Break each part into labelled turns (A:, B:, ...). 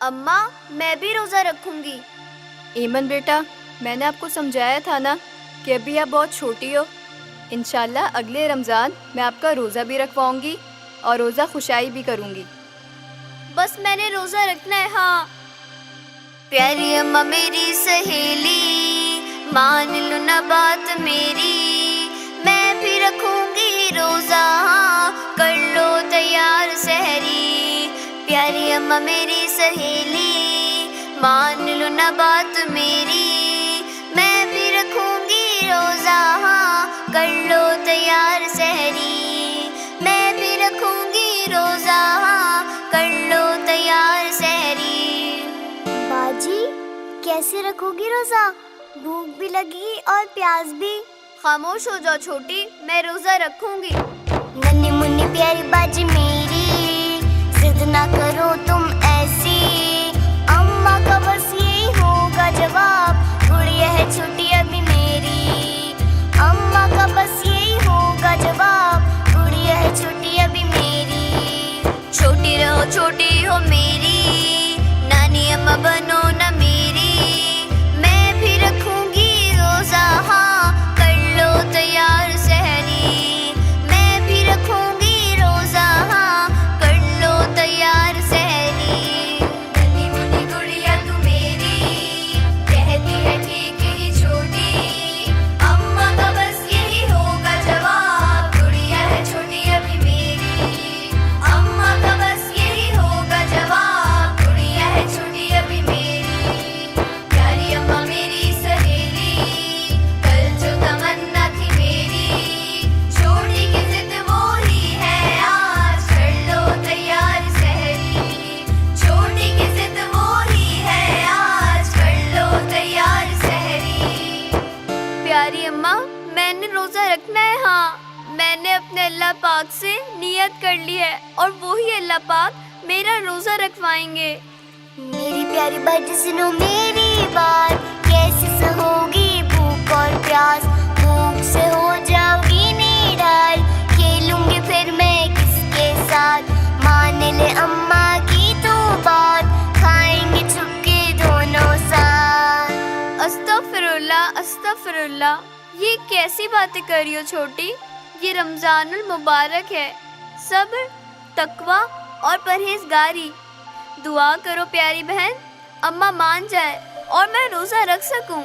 A: अम्मा, मैं भी रोजा रखूंगी।
B: ईमन बेटा, मैंने आपको समझाया था ना कि अभी आप बहुत छोटी हो। इंशाल्लाह अगले रमज़ान मैं आपका रोज़ा भी रखवाऊंगी और रोज़ा खुशाई भी करूंगी।
A: बस मैंने रोजा रखना है। हाँ। प्यारी अम्मा मेरी सहेली, मान लो ना बात मेरी, मैं भी रखूंगी रोजा, कर लो तैयार सहरी। प्यारी अम्मा मेरी सहेली, मान लो ना बात मेरी, मैं भी रखूंगी रोजा, कर लो तैयार सहरी। मैं भी रखूंगी रोजा, कर लो तैयार सहरी।
C: बाजी, कैसे रखोगी रोजा? भूख भी लगी और प्यास भी।
A: खामोश हो जाओ छोटी, मैं रोजा रखूंगी।
C: नन्ही मुन्नी प्यारी बाजी मेरी, जिद ना करो तुम ऐसी, अम्मा का बस यही होगा जवाब, गुड़िया है छोटी अभी मेरी। अम्मा का बस यही होगा जवाब, गुड़िया है छोटी अभी मेरी।
A: छोटी रहो छोटी हो मेरी, नानी अम्मा बनो ना मेरी, मैं भी रखूंगी रोजा, हाँ कर लो तैयार सहरी। मैं भी रखूंगी रोजा, हाँ कर लो तैयार सहरी। नन्ही मुन्नी गुड़िया तू मेरी, कहती है ठीक ही छोटी, अम्मा का बस यही होगा जवाब, गुड़िया है छोटी अभी मेरी। अम्मा का बस यही होगा जवाब, गुड़िया है छोटी अभी मेरी। प्यारी अम्मा मेरी सहेली, कल जो तमन्ना थी मेरी, छोटी की जिद वो ही है आज, कर लो तैयार सहरी। छोटी की जिद वो ही है आज, कर लो तैयार सहरी। प्यारी अम्मा, मैंने रोजा रखना है। हाँ, मैंने अपने अल्लाह पाक से नियत कर ली है और वही अल्लाह पाक मेरा रोजा रखवाएंगे।
C: मेरी प्यारी बाजी सुनो मेरी बात, कैसे सहोगी भूख और प्यास, भूख से हो जाओगी निडाल, खेलूंगी फिर मैं किसके साथ, मान ले अम्मा की तो बात, खाएंगे छुपके दोनों साथ।
A: अस्तगफिरुल्लाह अस्तगफिरुल्लाह, ये कैसी बातें कर रही हो छोटी? ये रमजानुल मुबारक है। सब्र, तकवा और परहेजगारी। दुआ करो प्यारी बहन, अम्मा मान जाए और मैं रोजा रख सकूं।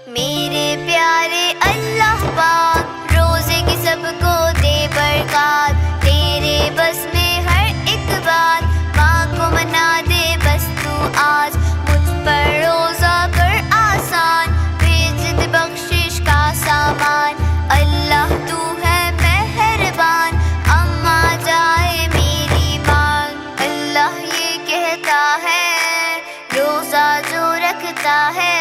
A: मेरे प्यारे अल्लाह पाक, रोजे की सबको दे बरकत, तेरे बस में हर एक बात, माँ को मना दे बस तू आज, मुझ पर रोजा कर आसान, भेज दे बख्शिश का सामान। अल्लाह तू है मेहरबान, अम्मा जाए मेरी मांग। अल्लाह ये कहता है, रोजा जो रखता है,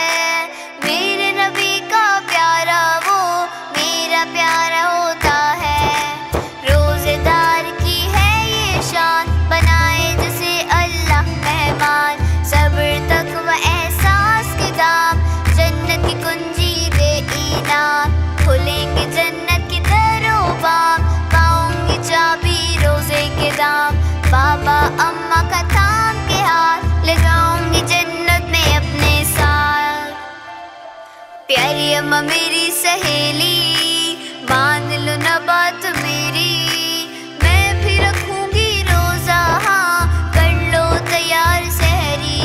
A: मेरे नबी का प्यारा वो मेरा प्यारा होता है। रोजेदार की है ये शान, बनाए जिसे अल्लाह मेहमान, सब्र तकवा एहसास के दाम, जन्नत की कुंजी दे इनाम, खुलेंगे जन्नत की दरोबार, पाऊंगी चाबी रोजे के दाम, बाबा अम्मा का थाम के हाथ, ले जाऊंगी जन्नत में अपने साथ। प्यारी अम्मा मेरी सहेली, मान लो ना बात मेरी, मैं भी रखूंगी रोजा, हाँ कर लो तैयार सहरी।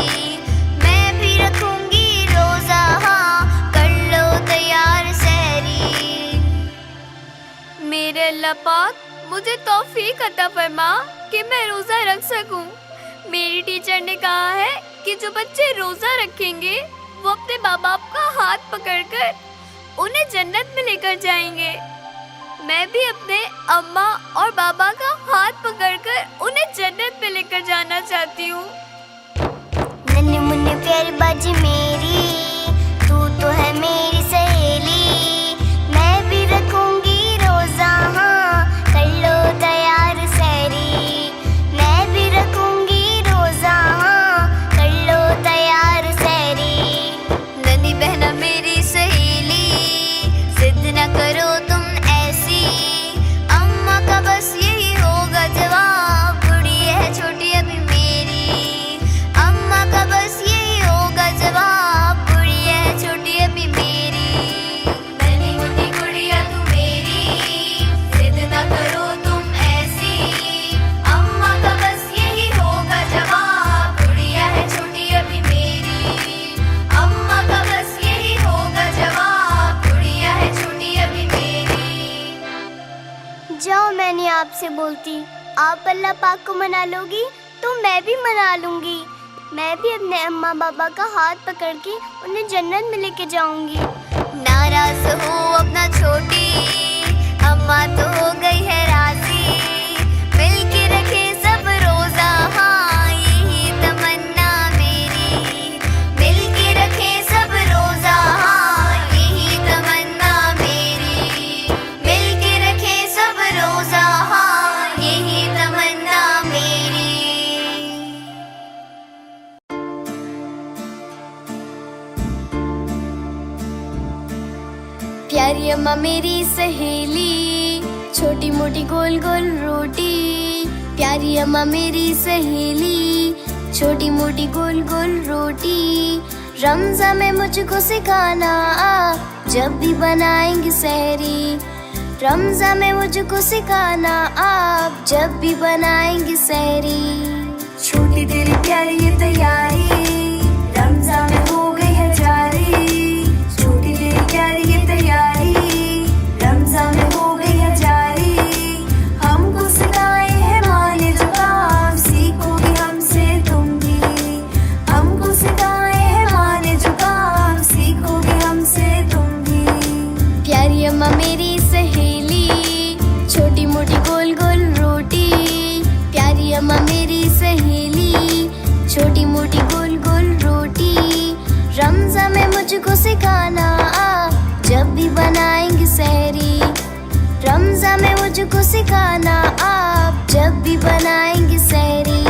A: मैं भी रखूंगी रोजा, हाँ कर लो तैयार सहरी। मेरे अल्लाह पाक, मुझे तौफीक अता फरमा कि मैं रोजा रख सकूं। मेरी टीचर ने कहा है कि जो बच्चे रोजा रखेंगे वो अपने माँ बाप का हाथ पकड़कर उन्हें जन्नत में लेकर जाएंगे। मैं भी अपने अम्मा और बाबा का हाथ पकड़कर उन्हें जन्नत में लेकर जाना चाहती हूँ।
C: नन्ही मुन्नी प्यारी बाजी मेरी, तू तो है मेरी सहेली, मैं भी रखूंगी रोजा, हाँ कर लो तैयार सहरी। मैं भी रखूंगी रोजा, हाँ कर लो तैयार सहरी।
A: नन्ही बहना मेरी सहेली, जिद न करो तुम ऐसी, अम्मा का बस यही होगा जवाब, गुड़िया है छोटी अभी मेरी। अम्मा
C: आपसे बोलती। आप अल्लाह पाक को मना लोगी तो मैं भी मना लूंगी। मैं भी अपने अम्मा बाबा का हाथ पकड़ के उन्हें जन्नत में लेके जाऊंगी।
A: नाराज हो अपना छोटी, अम्मा तो हो गई है राजी। मिल के रखे सब रोजा, हाँ यही तमन्ना मेरी। मिल के रखे सब रोजा, हाँ यही तमन्ना मेरी। मिल के रखे सब रोजा, हाँ यही तमन्ना मेरी।
C: प्यारी अम्मा मेरी सहेली, छोटी मोटी गोल गोल रोटी। प्यारी अम्मा मेरी सहेली, छोटी मोटी गोल गोल रोटी। रमज़ान में मुझको सिखाना आप जब भी बनाएंगे सहरी। रमज़ान में मुझको सिखाना आप जब भी बनाएंगे सहरी।
B: छोटी तेरी प्यारी ये तैयारी, रमज़ान में हो गई है जारी। छोटी तेरी प्यारी ये तैयारी, रमज़ान में हो गई है जारी। हमको सिखाए हैं माने जो काम, सीखोगे हमसे तुम भी। हमको सिखाए हैं माने जो काम, सीखोगे हमसे तुम भी।
C: प्यारी अम्मा मेरी सहेली, छोटी मोटी गोल गोल रोटी। प्यारी अम्मा मेरी सहेली, छोटी मोटी गोल गोल रोटी। रमज़ान में मुझको सिखाना आप जब भी बनाएंगे सहरी। रमज़ान में मुझको सिखाना आप जब भी बनाएंगे सहरी।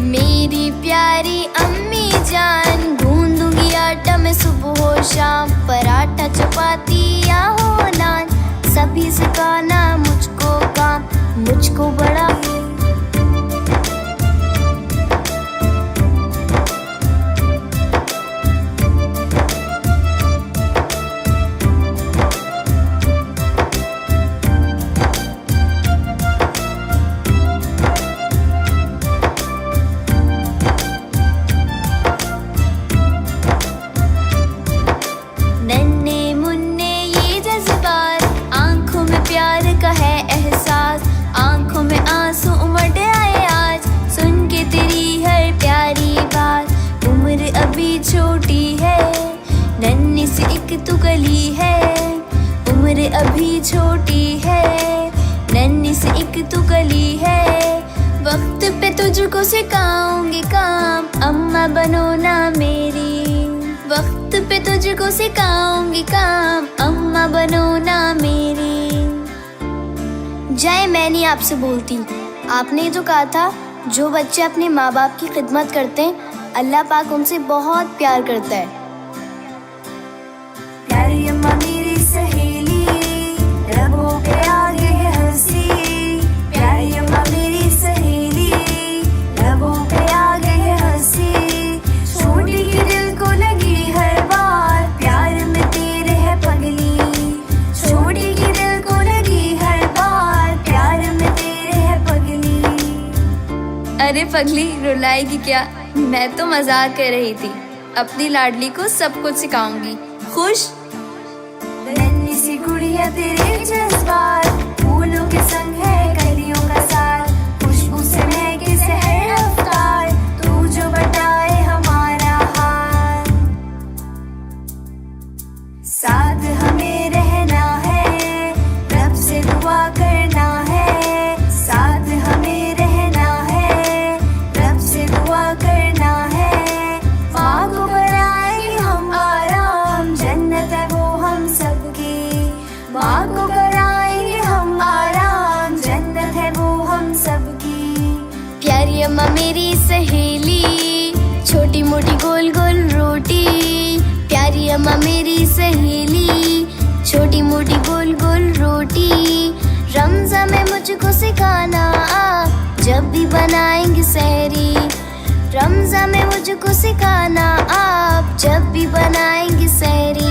C: मेरी प्यारी अम्मी जान, गूंदूंगी आटा में सुबह हो शाम। पराठा चपाती या हो नान, सभी सिखाना मुझको काम। मुझको बड़ा नन्हे मुन्ने ये जज्बात, आंखों में प्यार का है एहसास। आंखों में आंसू उमड़ आए आज, सुन के तेरी हर प्यारी बात। उम्र अभी छोटी है, नन्ही सी एक तू कली है। उम्र अभी छोटी है, नन्ही सी एक तू कली है। वक्त पे तुझको सिखाऊंगी काम, अम्मा बनो ना मेरी। वक्त पे तुझको सिखाऊंगी काम, अम्मा बनो ना मेरी। जय मैं नहीं आपसे बोलती। आपने जो कहा था, जो बच्चे अपने माँ बाप की खिदमत करते हैं, अल्लाह पाक उनसे बहुत प्यार करता है।
B: प्यारी अम्मा मेरी सहेली, रबों के आगे है हंसी। प्यारी अम्मा मेरी सहेली, रबों के आगे है हंसी। छोटी की दिल को लगी हर बार, प्यार में तेरे है पगली। छोटी की दिल को लगी हर बार, प्यार में तेरे है पगली।
A: अरे पगली, रुलाएगी क्या? मैं तो मजाक कर रही थी। अपनी लाडली को सब कुछ सिखाऊंगी। खुश?
B: नन्ही सी गुड़िया तेरे जज्बात, फूलों के संग है कलियों का साथ। खुशबू से महके सहर अफ्तार, तू जो बताए हमारा हाल। साथ हमें रहना है, रब से दुआ करना है। साथ हमें रहना है, रब से दुआ करना है। माँ को कराएंगे हम आराम, जन्नत है वो हम सबकी। माँ को कराएंगे हम आराम, जन्नत है वो हम सबकी।
C: प्यारी अम्मा मेरी सहेली, छोटी मोटी गोल गोल रोटी। प्यारी अम्मा मेरी सहेली, छोटी मोटी गोल गोल रोटी। रमज़ान में मुझको सिखाना आप जब भी बनाएंगे सहरी। रमज़ान में मुझको सिखाना आप जब भी बनाएंगे सहरी।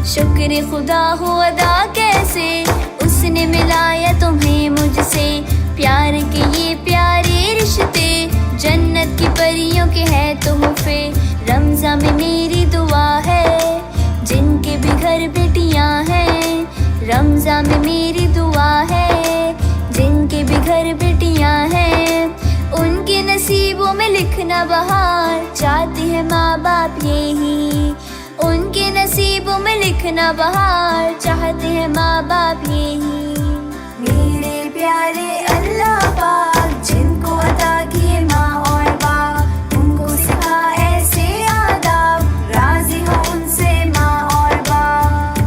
C: शुक्र खुदा हो अदा कैसे उसने मिलाया तुम्हें मुझसे, प्यार के ये प्यारे रिश्ते जन्नत की परियों के हैं तोहफे। रमज़ान में मेरी दुआ है जिनके भी घर बेटियां हैं, रमज़ान में मेरी दुआ है जिनके भी घर बेटियां हैं, उनके नसीबों में लिखना बहार चाहते हैं माँ बाप यही, उनके नसीबों में लिखना बहार चाहते हैं माँ बाप यही।
B: मेरे प्यारे अल्लाह पाक जिनको अता किए माँ और बाप, उनको सिखा ऐसे आदाब राजी हो उनसे माँ और बाप।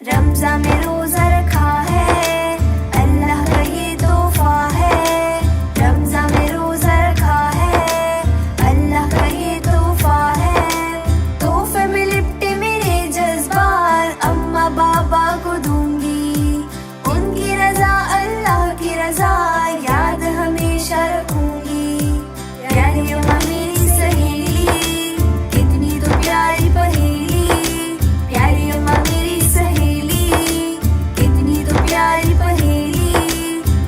B: रमज़ान में रोजा रखा है अल्लाह का ये तोहफा है, रमज़ान में रोजा रखा है अल्लाह का ये तोहफा है। तोहफे में लिपटे मेरे जज्बात अम्मा बाबा को दूंगी, उनकी रजा अल्लाह की रजा याद हमेशा रखूंगी। प्यारी अम्मा मेरी सहेली कितनी तो प्यारी पहेली, प्यारी अम्मा मेरी सहेली कितनी तो प्यारी पहेली,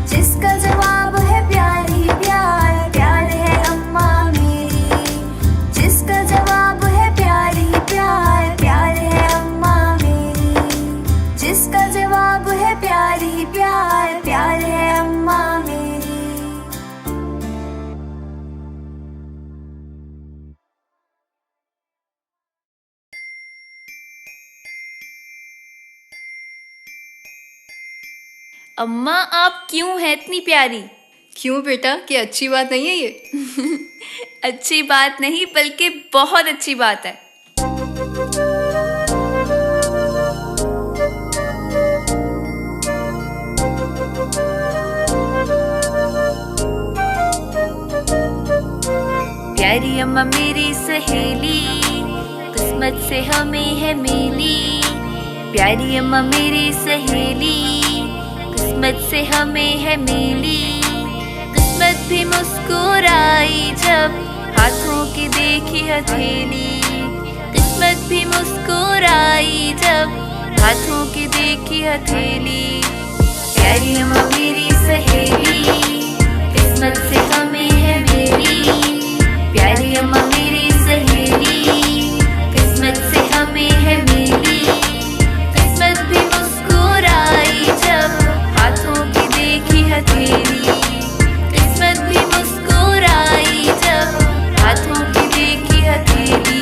B: जिसका जवाब है प्यार ही प्यार, प्यार है अम्मा मेरी, जिसका जवाब है प्यार ही प्यार, प्यार है अम्मा मेरी, जिसका जवाब है प्यार ही प्यार, प्यार है अम्मा मेरी।
A: अम्मा आप क्यों हैं इतनी प्यारी?
D: क्यों बेटा, कि अच्छी बात नहीं है ये?
A: अच्छी बात नहीं बल्कि बहुत अच्छी बात है। प्यारी अम्मा मेरी सहेली किस्मत से हमें है मिली, प्यारी अम्मा मेरी सहेली किस्मत से हमें है मिली, किस्मत भी मुस्कुराई जब हाथों की देखी हथेली, किस्मत भी मुस्कुराई जब हाथों की देखी हथेली। प्यारी अम्मा मेरी सहेली किस्मत से हमें है मिली, प्यारी अम्मा मेरी सहेली किस्मत से हमें है मिली, किस्मत भी मुस्कुराई जब हाथों की देखी हथेली, किस्मत भी मुस्कुराई जब हाथों की देखी हथेली।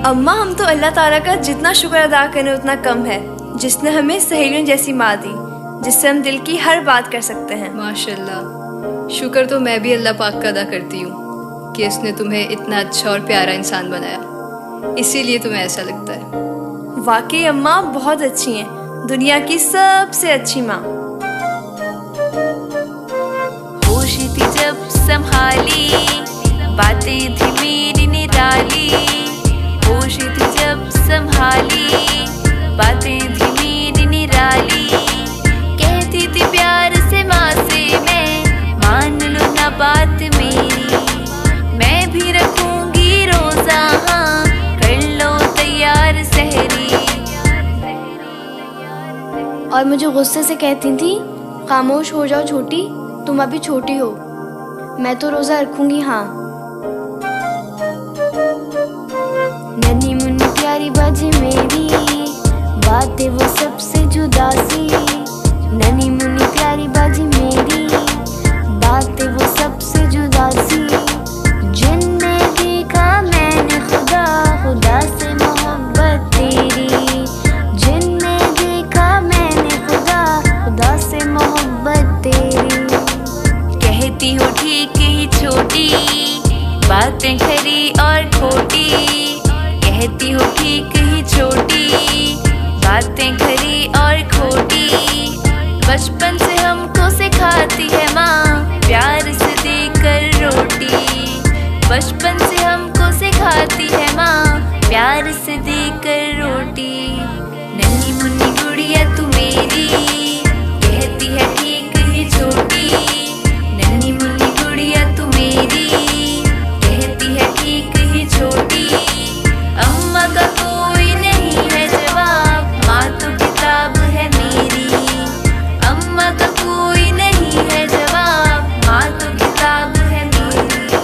D: अम्मा हम तो अल्लाह ताला का जितना शुक्र अदा करें उतना कम है, जिसने हमें सहेलियों जैसी माँ दी जिससे हम दिल की हर बात कर सकते हैं।
E: माशाल्लाह, शुक्र तो मैं भी अल्लाह पाक का अदा करती हूँ कि इसने तुम्हें इतना अच्छा और प्यारा इंसान बनाया, इसीलिए तुम्हें ऐसा लगता है।
D: वाकई अम्मा बहुत अच्छी हैं, दुनिया की सबसे अच्छी माँ।
A: होश थी जब संभाली बातें थी मेरी निराली, होश थी जब संभाली बातें थी मेरी निराली, कहती थी प्यार से माँ से मैं मान लो ना बात मेरी, मैं भी रखूंगी रोजा हाँ कर लो तैयार सहरी।
F: और मुझे गुस्से से कहती थी खामोश हो जाओ छोटी, तुम अभी छोटी हो, मैं तो रोजा रखूंगी हाँ।
C: नन्ही मुन्नी प्यारी बाजी मेरी बातें वो सबसे जुदा सी, नन्ही मुन्नी प्यारी बाजी मेरी बातें वो सबसे जुदा सी, जिनने देखा मैंने खुदा, खुदा से मोहब्बत तेरी, जिनने देखा मैंने खुदा, खुदा से मोहब्बत तेरी।
A: कहती हो ठीक ही छोटी बातें खरी और खोटी,
G: कहती हो ठीक ही छोटी, बातें खरी और खोटी। बचपन से हमको सिखाती है माँ, प्यार से देकर रोटी। बचपन से हमको सिखाती है माँ, प्यार से देकर रोटी। नन्ही मुन्नी गुड़िया तू मेरी, कहती है ठीक ही छोटी। नन्ही मुन्नी गुड़िया तू मेरी, कहती है ठीक ही छोटी। अम्मा का कोई नहीं है जवाब, माँ तो किताब है मेरी। अम्मा का कोई नहीं है जवाब, माँ तो किताब है मेरी।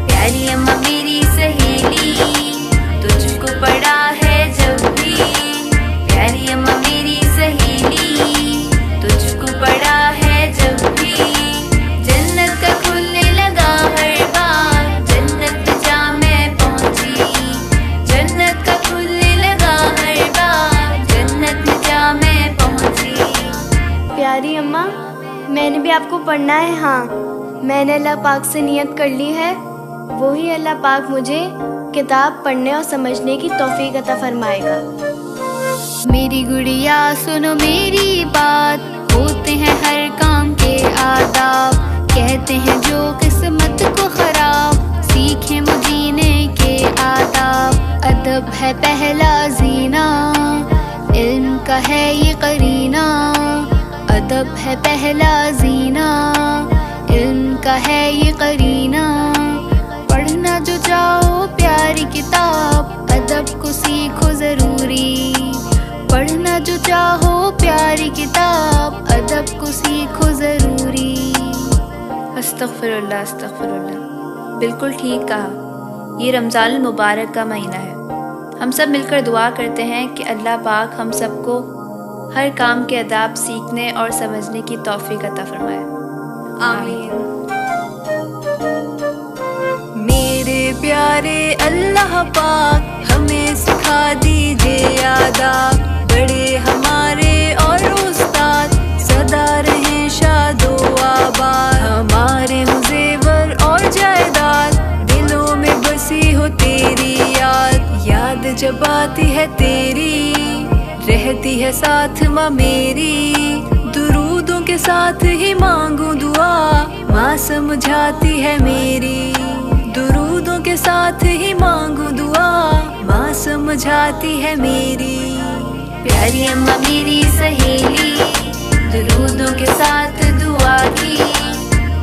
G: प्यारी अम्मा मेरी सहेली, तुझको पढ़ा है जब भी। प्यारी अम्मा मेरी सहेली, तुझको पढ़ा है जब भी। जन्नत का खुलने लगा हर बार, जन्नत जा मैं पहुंची। जन्नत का खुलने लगा हर बार, जन्नत जा मैं पहुंची।
F: प्यारी अम्मा, मैंने भी आपको पढ़ना है। हाँ, मैंने अल्लाह पाक से नियत कर ली है, वही अल्लाह पाक मुझे किताब पढ़ने और समझने की तौफीक अता फरमाएगा।
H: मेरी गुड़िया सुनो मेरी बात, होते हैं हर काम के आदाब। कहते हैं जो किस्मत को खराब, सीखे मुझीने के आदाब। अदब है पहला जीना, इल्म का है ये करीना। अदब है पहला जीना, इल्म का है ये करीना। पढ़ना जो चाहो प्यारी किताब, अदब को सीखो ज़रूरी। पढ़ना जो चाहो प्यारी किताब, अदब को सीखो ज़रूरी।
D: अस्तगफिरुल्लाह अस्तगफिरुल्लाह, बिल्कुल ठीक कहा। ये रमज़ान मुबारक का महीना है। हम सब मिलकर दुआ करते हैं कि अल्लाह पाक हम सबको हर काम के अदाब सीखने और समझने की तौफीक अता फरमाए। आमीन।
G: मेरे प्यारे अल्लाह पाक, हमें सिखा दीजिए आदाब। बड़े हमारे और उस्ताद, सदा रहें शादो आबाद। हमारे मुज़ेवर और जायदाद, दिलों में बसी हो तेरी याद। याद जब आती है तेरी, रहती है साथ माँ मेरी। दुरूदों के साथ ही मांगू दुआ, माँ समझाती है मेरी। दुरूदों के साथ ही मांगू दुआ, माँ समझाती है मेरी। प्यारी अम्मा मेरी सहेली, दुरूदों के साथ दुआ की।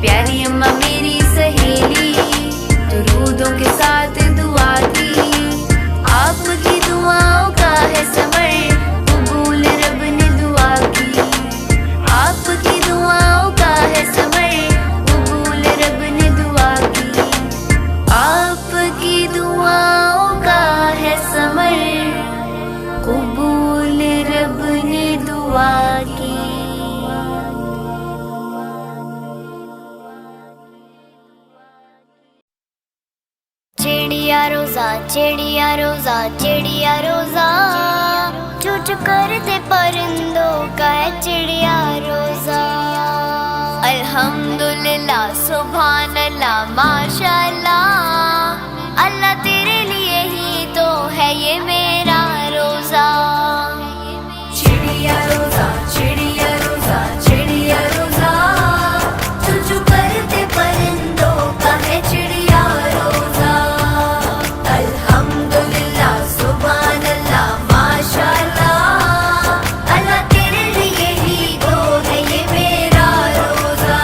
G: प्यारी अम्मा मेरी सहेली, दुरूदों के साथ दुआ की। आपकी दुआओं का है समर, कबूल रब ने दुआ की। आपकी दुआओं का है समर, कबूल रब ने दुआ की। आपकी दुआओं का है समर, कबूल रब ने दुआ की।
C: चिड़िया रोजा चिड़िया रोजा चिड़िया रोजा, चू चू करते परिंदों का है चिड़िया रोजा।
A: अल्हम्दुलिल्लाह सुभान अल्लाह माशाअल्लाह, अल्लाह तेरे लिए ही तो है ये मेरा रोजा।
B: चिड़िया रोजा चिड़िया रोजा चिड़िया रोजा, चुचू करते परिंदों का है चिड़िया रोजा। अल्हम्दुलिल्लाह सुभान अल्लाह माशाअल्लाह, अल्लाह तेरे लिए ही तो है ये मेरा रोजा।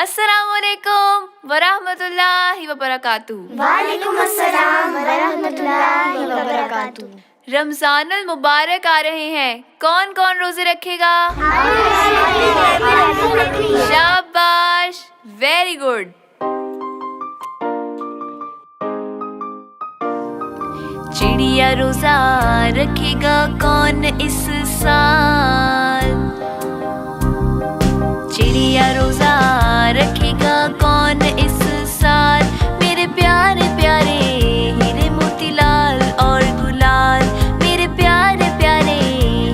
G: अस्सलामुअलैकुम वरहमतुल्लाहि वबरकातुहू।
B: वालेकुम अस्सलाम वरहमतुल्लाहि वबरकातुहू।
G: रमजानुल मुबारक आ रहे हैं, कौन कौन रोजे रखेगा? शाबाश, वेरी गुड। चिड़िया रोजा रखेगा कौन इस साल? चिड़िया रोजा रखेगा कौन इस साल? मेरे प्यारे प्यारे हीरे मोतीलाल और गुलाल, मेरे प्यारे प्यारे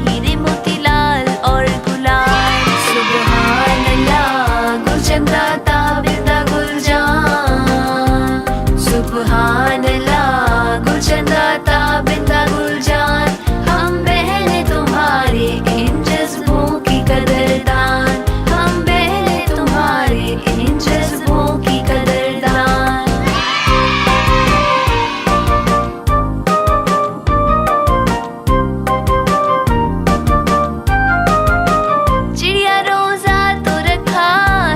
G: हीरे मोतीलाल और गुलाल। सुबहान अल्लाह गुलचंदा ताबिदा गुलजान, सुबहान अल्लाह गुलचंदा ताबिदा गुलजान। हम बहने तुम्हारे इन जज्बों की कदरदान, हम बहने तुम्हारे इन जज्बों की कदरदान। चिड़िया रोजा तो रखा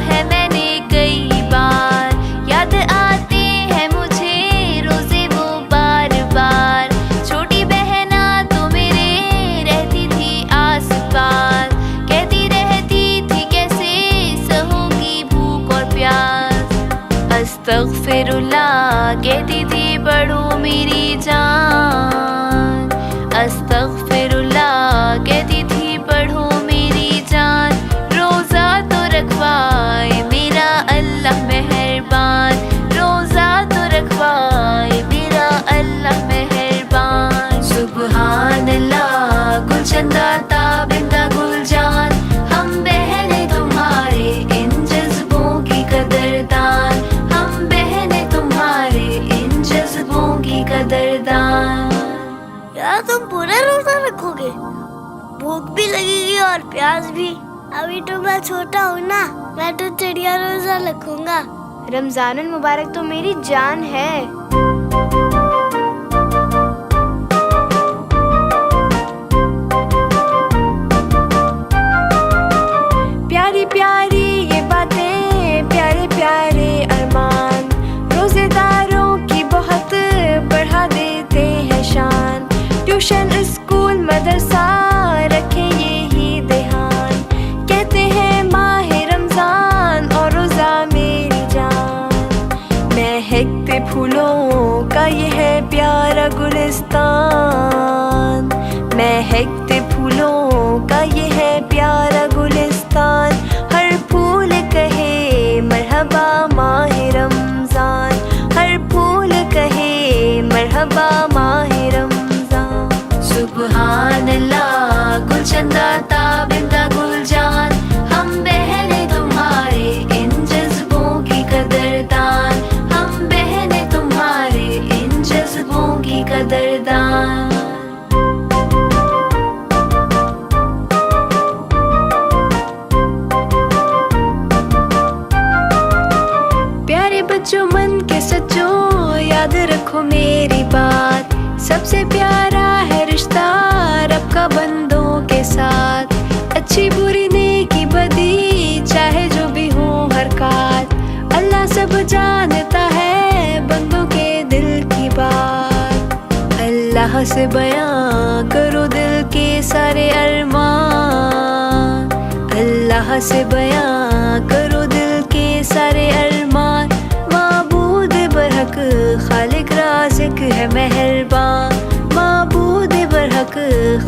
G: है मैंने कई बार, याद आते हैं मुझे रोजे वो बार बार। छोटी बहना तो मेरे रहती थी आस पास, कहती रहती थी कैसे सहूंगी भूख और प्यास। अस्तगफिरुल्लाह कहती थी बढ़ो मेरी जान, अस्तगफिरुल्लाह कहती थी बढ़ो मेरी जान। रोजा तो रखवाए मेरा अल्लाह मेहरबान, रोजा तो रखवाए मेरा अल्लाह मेहरबान। सुबहान अल्लाह गुलचंदा ताबिदा गुलजान, हम बहने तुम्हारे इन जज्बों की कदरदान, हम बहने तुम्हारे इन जज्बों की कदरदान।
C: यार तुम पूरा रोजा रखोगे? भूख भी लगेगी और प्यास भी। अभी तो मैं छोटा हूँ ना, मैं तो चिड़िया रोजा रखूंगा।
F: रमजानुल मुबारक तो मेरी जान है। प्यारी प्यारी ये बातें, प्यारे प्यारे अरमान, रोजेदारों की बहुत बढ़ा देते हैं शान। ट्यूशन स्कूल मदरसा रखे यही ध्यान, कहते हैं माहे रमजान और रोजा मेरी जान। महकते फूलों का ये है प्यारा गुलिस्तान, महकते फूलों का ये है प्यारा गुलिस्तान। हर फूल कहे मरहबा माहे रमजान, हर फूल कहे मरहबा माहे रमजान।
G: सुबहान अल्लाह गुलचंदा ताबिदा गुलजान, हम बहने तुम्हारे इन जज्बों की कदरदान, हम बहने तुम्हारे इन जज्बों की कदरदान।
F: प्यारे बच्चों मन के सच्चों याद रखो मेरी बात, सबसे प्यारा है रिश्ता रब का बंदों के साथ। अच्छी बुरी नेकी बदी चाहे जो भी हो हरकत, अल्लाह सब जानता है बंदों के दिल की बात। अल्लाह से बयां करो दिल के सारे अरमान, अल्लाह से बयां करो दिल के सारे अरमान। माबूद बरहक खालिक राज़िक है मेहरबान, माबूद बरहक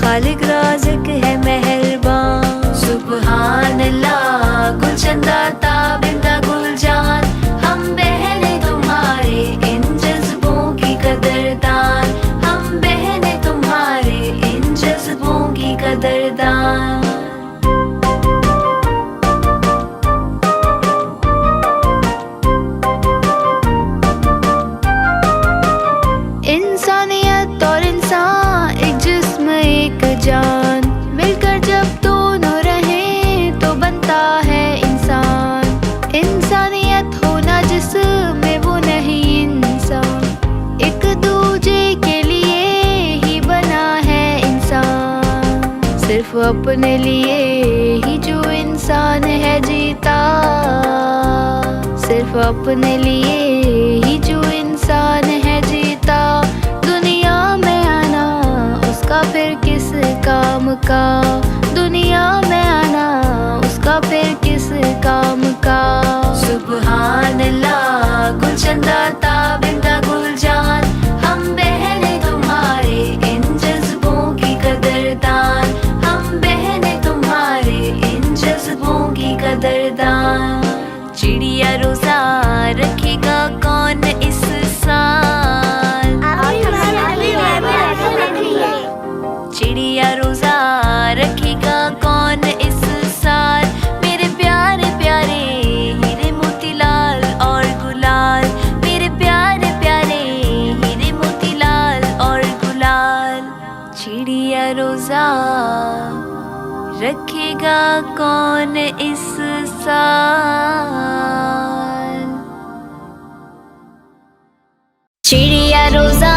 F: खालिक राज़िक है मेहरबान। सुबहान अल्लाह गुलचंदा ताबिदा गुलजान, हम बहने तुम्हारे इन जज्बों की कदरदान, हम बहने तुम्हारे इन जज्बों की कदरदान।
H: इंसानियत और इंसान एक जिस्म एक जान, मिलकर जब दोनों रहें तो बनता है इंसान। इंसानियत होना जिसमें वो नहीं इंसान, एक दूजे के लिए ही बना है इंसान। सिर्फ अपने लिए ही जो इंसान इंसान है जीता, सिर्फ अपने लिए ही जो इंसान है जीता। दुनिया में आना उसका फिर किस काम का, दुनिया में आना उसका फिर किस काम का।
G: सुबहान अल्लाह गुलचंदा ताबिंदा गुलजान, हम बहने तुम्हारे इन जज्बों की कदरदान, हम बहने तुम्हारे इन जज्बों की कदरदान। चिड़िया रोजा रखेगा कौन इस साल, चिड़िया रोजा रखेगा कौन इस साल। मेरे प्यारे प्यारे हीरे मोतीलाल और गुलाल, मेरे प्यारे प्यारे हीरे मोतीलाल और गुलाल। चिड़िया रोजा रखेगा कौन इस साल। चिड़िया रोजा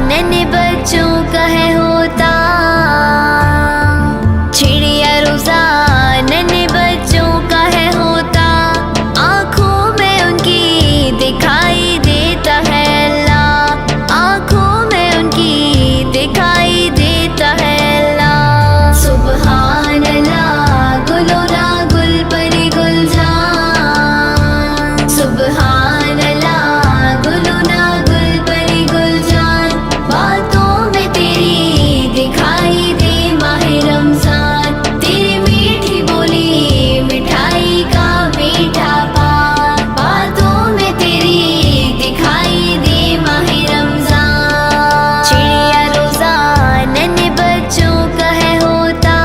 G: नन्हे बच्चों का है होता, चिड़िया रोजा नन्हे बच्चों का है होता। आँखों में उनकी दिखाई देता है अल्लाह, आँखों में उनकी दिखाई देता है अल्लाह। सुबहान अल्लाह गुलो ना गुल परी गुलजान, सुबहान अल्लाह गुलो ना गुल परी गुलजान। बातों में तेरी दिखाई दे माहे रमजान, तेरी मीठी बोली मिठाई का मीठा पान। बातों में तेरी दिखाई दे माहे रमजान। चिड़िया रोजा नन्हे बच्चों का है होता,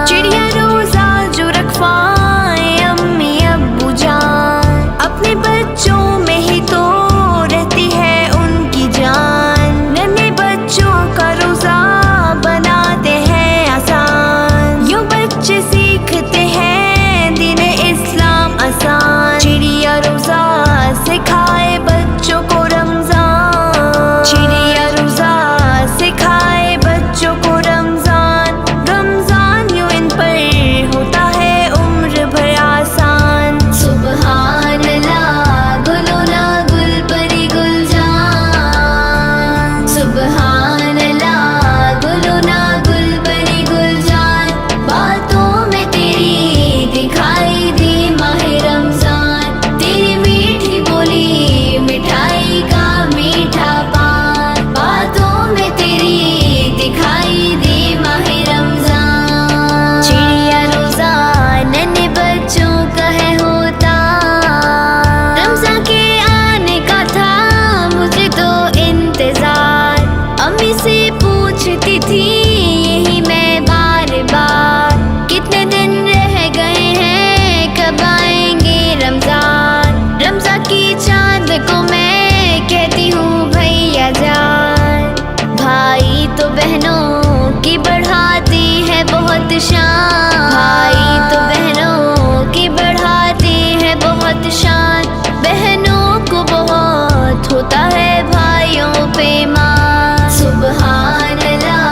G: चिड़िया रोजा जो रखवाए अम्मी अब्बू जान, अपने बच्चों में ही तो रहती है उनकी जान। नन्हे बच्चों का रोजा बनाते हैं आसान, यूं बच्चे सीखते हैं दीन इस्लाम आसान। चिड़िया रोजा सिखाए बच्चों को रमजान, चिड़िया रोजा सिखाए बच्चों को रमजान। रमजान यूं इन पर होता है उम्र भर आसान। सुबहान अल्लाह गुलो ना गुल परी गुलजान, सुबहान अल्लाह गुलो ना गुल परी गुलजान। बातों में तेरी दिखाई दे माहे रमजान, तेरी मीठी बोली मिठाई का मीठा पान। बातों में तेरी दिखाई दे माहे रमजान। चिड़िया रोजा नन्हे बच्चों का है होता, रमजान के आने का था मुझे तो इंतजार। अम्मी से पूछती थी यही मैं बार बार, कितने दिन रह गए हैं कब आएंगे रमजान। रमजान की चांद को मैं कहती हूँ भैया जान, भाई तो बहनों की बढ़ाती है बहुत शान, भाई तो बहनों की बढ़ाती है बहुत शान। बहनों को बहुत होता है भाइयों पे मान। सुबहान अल्लाह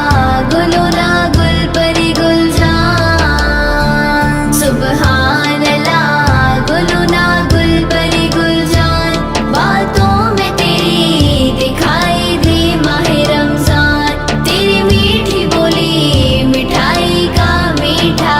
G: गुलो ना गुल परी गुलजान, सुबहान अल्लाह गुलो ना गुल परी गुलजान। बातों में तेरी दिखाई दे माहे रमजान, तेरी मीठी बोली मिठाई का मीठा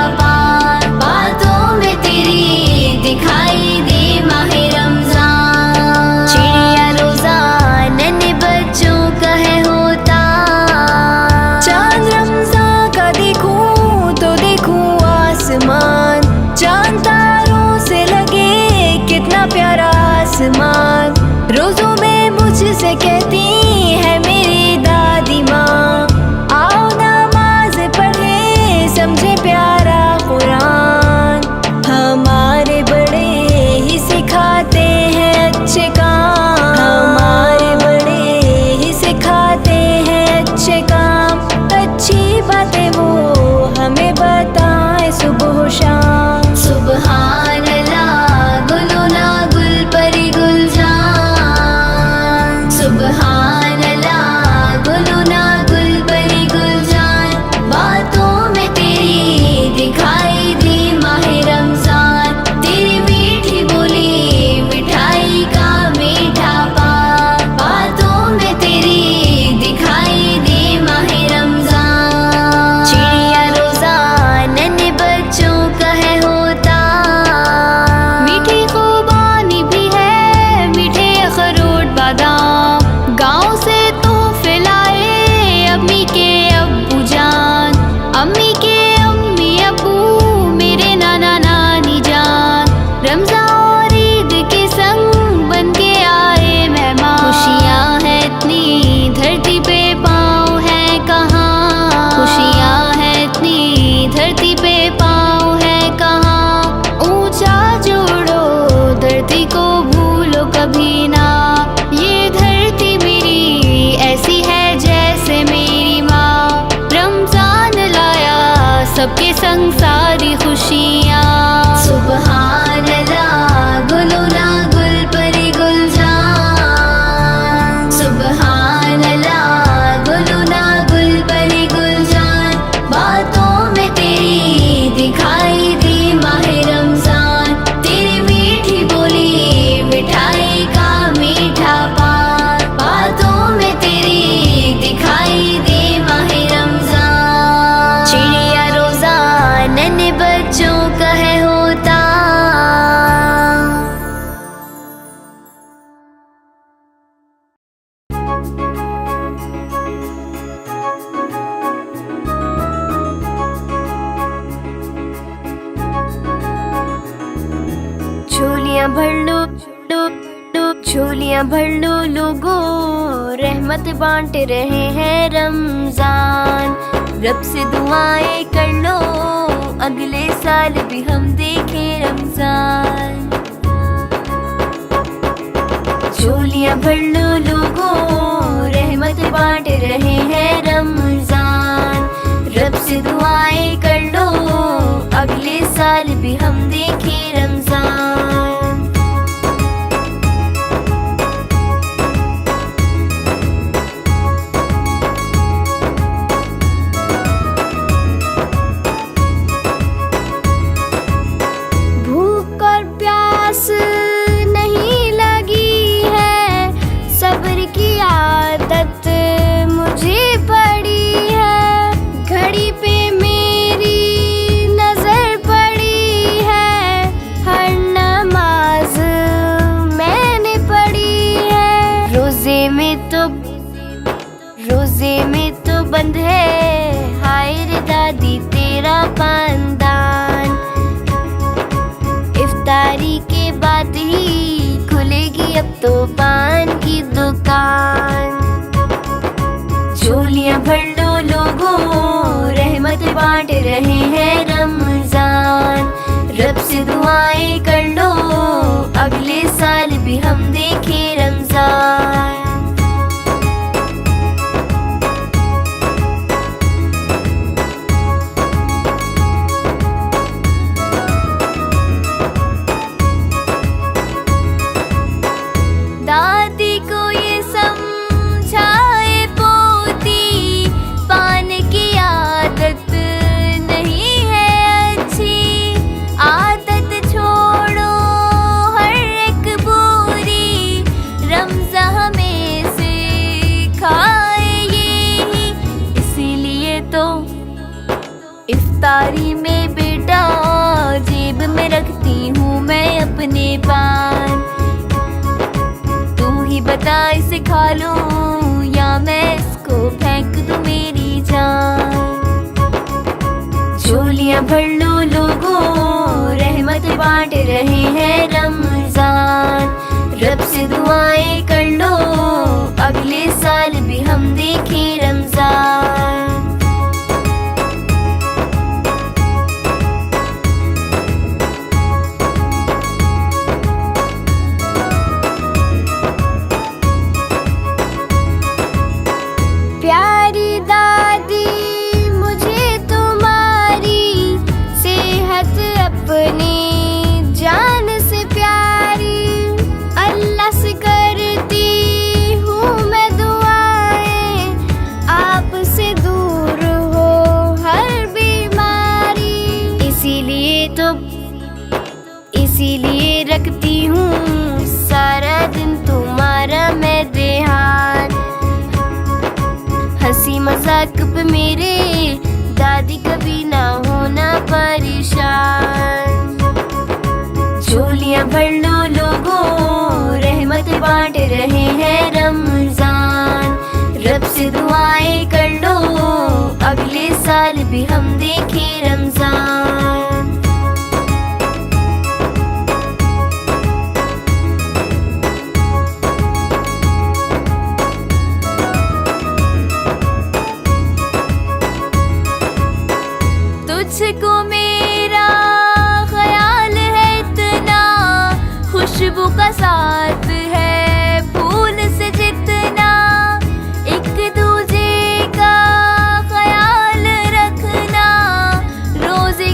H: संग सारी खुशियाँ।
B: सुबहान अल्लाह गुलो ना गुल परी गुलजान, सुबहान अल्लाह गुलो ना गुल परी गुलजान। बातों में तेरी दिखाई दी माहे रमजान, तेरी मीठी बोली मिठाई का मीठा पान। बातों में तेरी दिखाई दी माहे रमजान। चिड़िया रोजा नन्हे बच्चों का है होता,
F: झोलियां भर लो झोलियां भर लो लोगो, रहमत बांट रहे हैं रमजान। रब से दुआएं कर लो, अगले साल भी हम देखें रमजान। झोलियां भर लो लोगो, रहमत बांट रहे हैं रमजान। रब से दुआएं कर लो, अगले साल भी हम देखें रमजान। भूख और प्यास नहीं लगी है, सब्र की आदत मुझे पड़ी है। घड़ी पे मेरी नजर पड़ी है, हर नमाज मैंने पढ़ी है। रोजे में तो बंद है, हाय रे दादी तेरा पानदान। इफ्तारी के बाद ही खुलेगी अब तो पान की दुकान। झोलियां भर लो लोगो, रहमत बांट रहे हैं रमजान। रब से दुआएं कर लो, अगले साल भी हम देखें रमजान। दादी को ये समझाए पोती, पान की आदत नहीं है अच्छी। आदत छोड़ो हर एक बुरी, रमज़ान हमें सिखाए यही। इसीलिए तो इफ्तारी में बेटा जेब में रखती हूँ मैं अपने पान। ही बता इसे खा लूं या मैं इसको फेंक दूं मेरी जान। झोलियां भर लो लोगो, रहमत बांट रहे हैं रमजान। रब से दुआएं कर लो, अगले साल भी हम देखें रमजान। प्यारी दादी मुझे तुम्हारी सेहत अपनी जान से प्यारी। अल्लाह से करती हूँ मैं दुआएं, आपसे दूर हो हर बीमारी। इसीलिए रखती हूँ सारा दिन तुम्हारा मैं ध्यान। हंसी मजाक पे मेरे दादी कभी ना होना परेशान। झोलियां भर लो लोगो, रहमत बांट रहे हैं रमजान। रब से दुआएं कर लो, अगले साल भी हम देखें रमजान। तुझको मेरा ख्याल है इतना, खुशबू का साथ है फूल से जितना। एक दूजे का ख्याल रखना, रोजे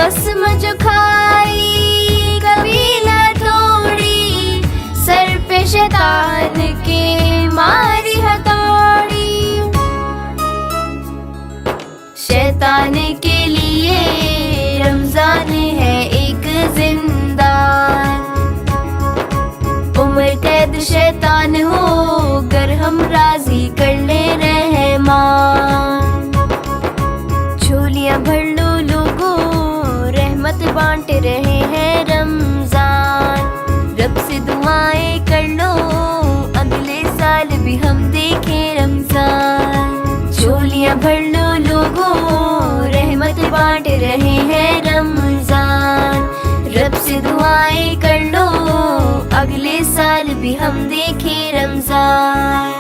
B: कसम जो खाई कभी न तोड़ी, सर पे शैतान के मारी हथौड़ी। शैतान के लिए रमजान है एक जिंदान, उम्र कैद शैतान हो गर हम राजी कर ले रहमान। झोलियां भर लो लोगों, रहमत बांट रहे हैं रमजान। रब से दुआएं कर लो, अगले साल भी हम देखें रमजान। झोलियां भर लो लोगों, रहमत बांट रहे हैं रमजान। रब से दुआएं कर लो, अगले साल भी हम देखें रमजान।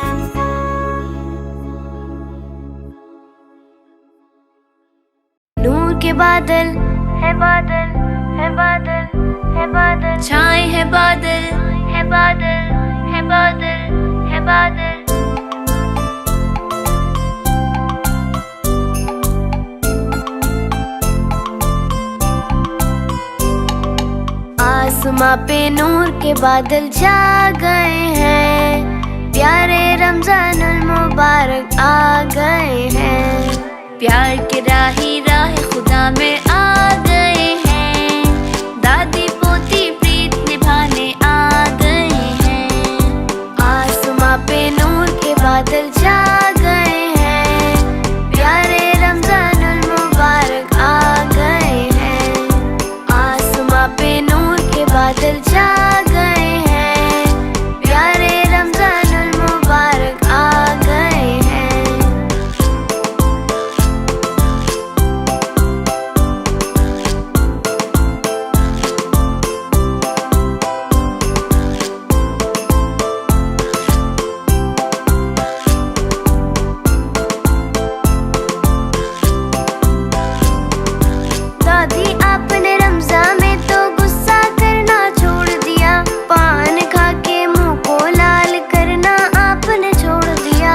B: नूर के बादल है बादल है बादल है बादल,
G: छाए है बादल
B: है बादल है बादल है बादल। आसमां पे नूर के बादल छा गए हैं, प्यारे रमजानुल मुबारक आ गए हैं।
G: प्यार के राही राह खुदा में आ गए हैं, दादी पोती प्रीत निभाने आ गए हैं।
B: आसमां पे नूर के बादल छा गए हैं, प्यारे रमजानुल मुबारक आ गए हैं। आसमां पे नूर के बादल छा गए हैं, प्यारे रमजानुल मुबारक आ गए हैं। दादी आपने रमजान में तो गुस्सा करना छोड़ दिया, पान खा के मुंह को लाल करना आपने छोड़ दिया।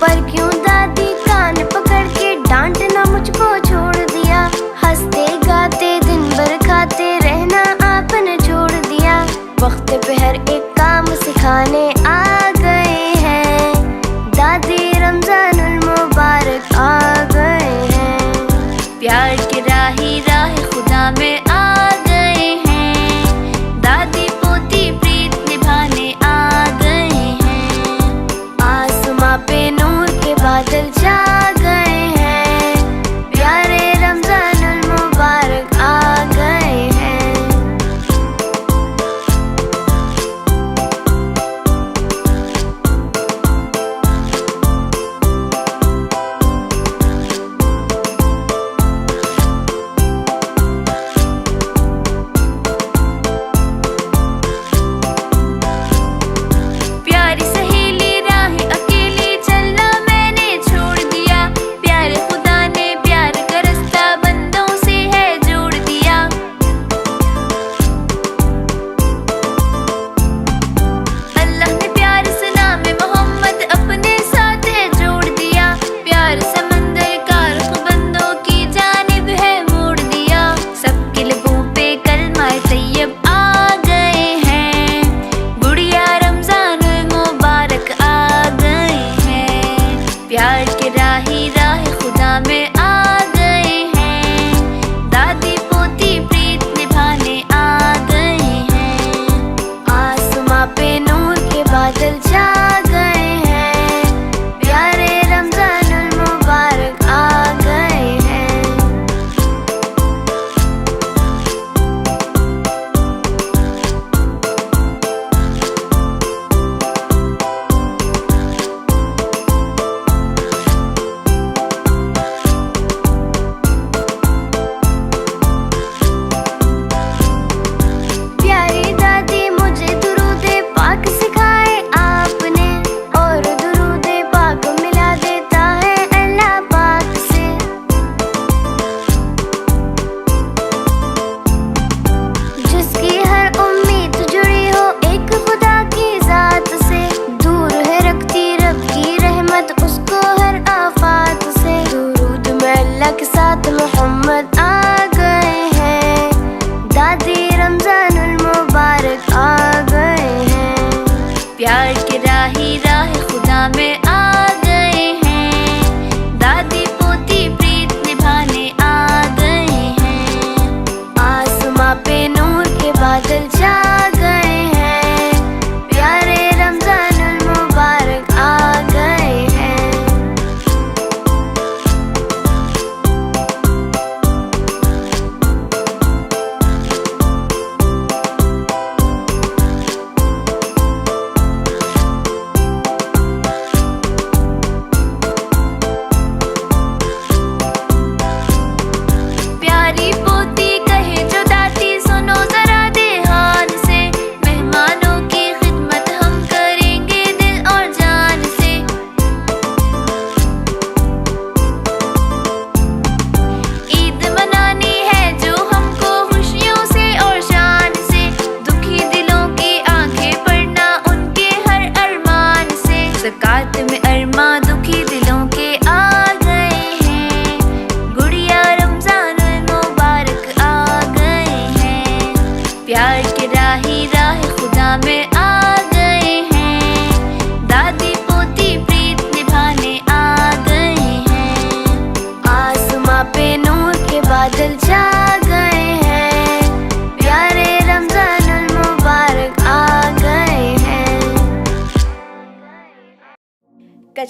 B: पर क्यों दादी कान पकड़ के डांटना मुझको छोड़ दिया, हंसते गाते दिन भर खाते रहना आपने छोड़ दिया। वक्त पे हर एक काम सिखाने आ गए हैं, दादी रमजानुल मुबारक आ गए हैं।
G: प्यार के राही राह खुदा में आ गए हैं, दादी पोती प्रीत निभाने आ गए हैं।
B: आसमां पे नूर के बादल छा गए हैं, प्यारे रमजानुल मुबारक आ गए हैं।
G: प्यारी सहेली राह अकेली चलना मैंने छोड़ दिया, प्यारे खुदा ने प्यार का रास्ता बंदों से है जोड़ दिया। अल्लाह ने प्यार से नाम मोहम्मद अपने साथ है जोड़ दिया, प्यार समंदर का रुख बंदों की जानिब है मोड़ दिया। सबके लबों पे कलमा तैयब आ गए हैं, गुड़िया रमजानुल मुबारक आ गए हैं। प्यार के राही राह खुदा में आ गए हैं, दादी पोती प्रीत निभाने आ गए हैं। आसमां पे नूर के बादल छा गए हैं, प्यारे रमजानुल मुबारक आ गए हैं।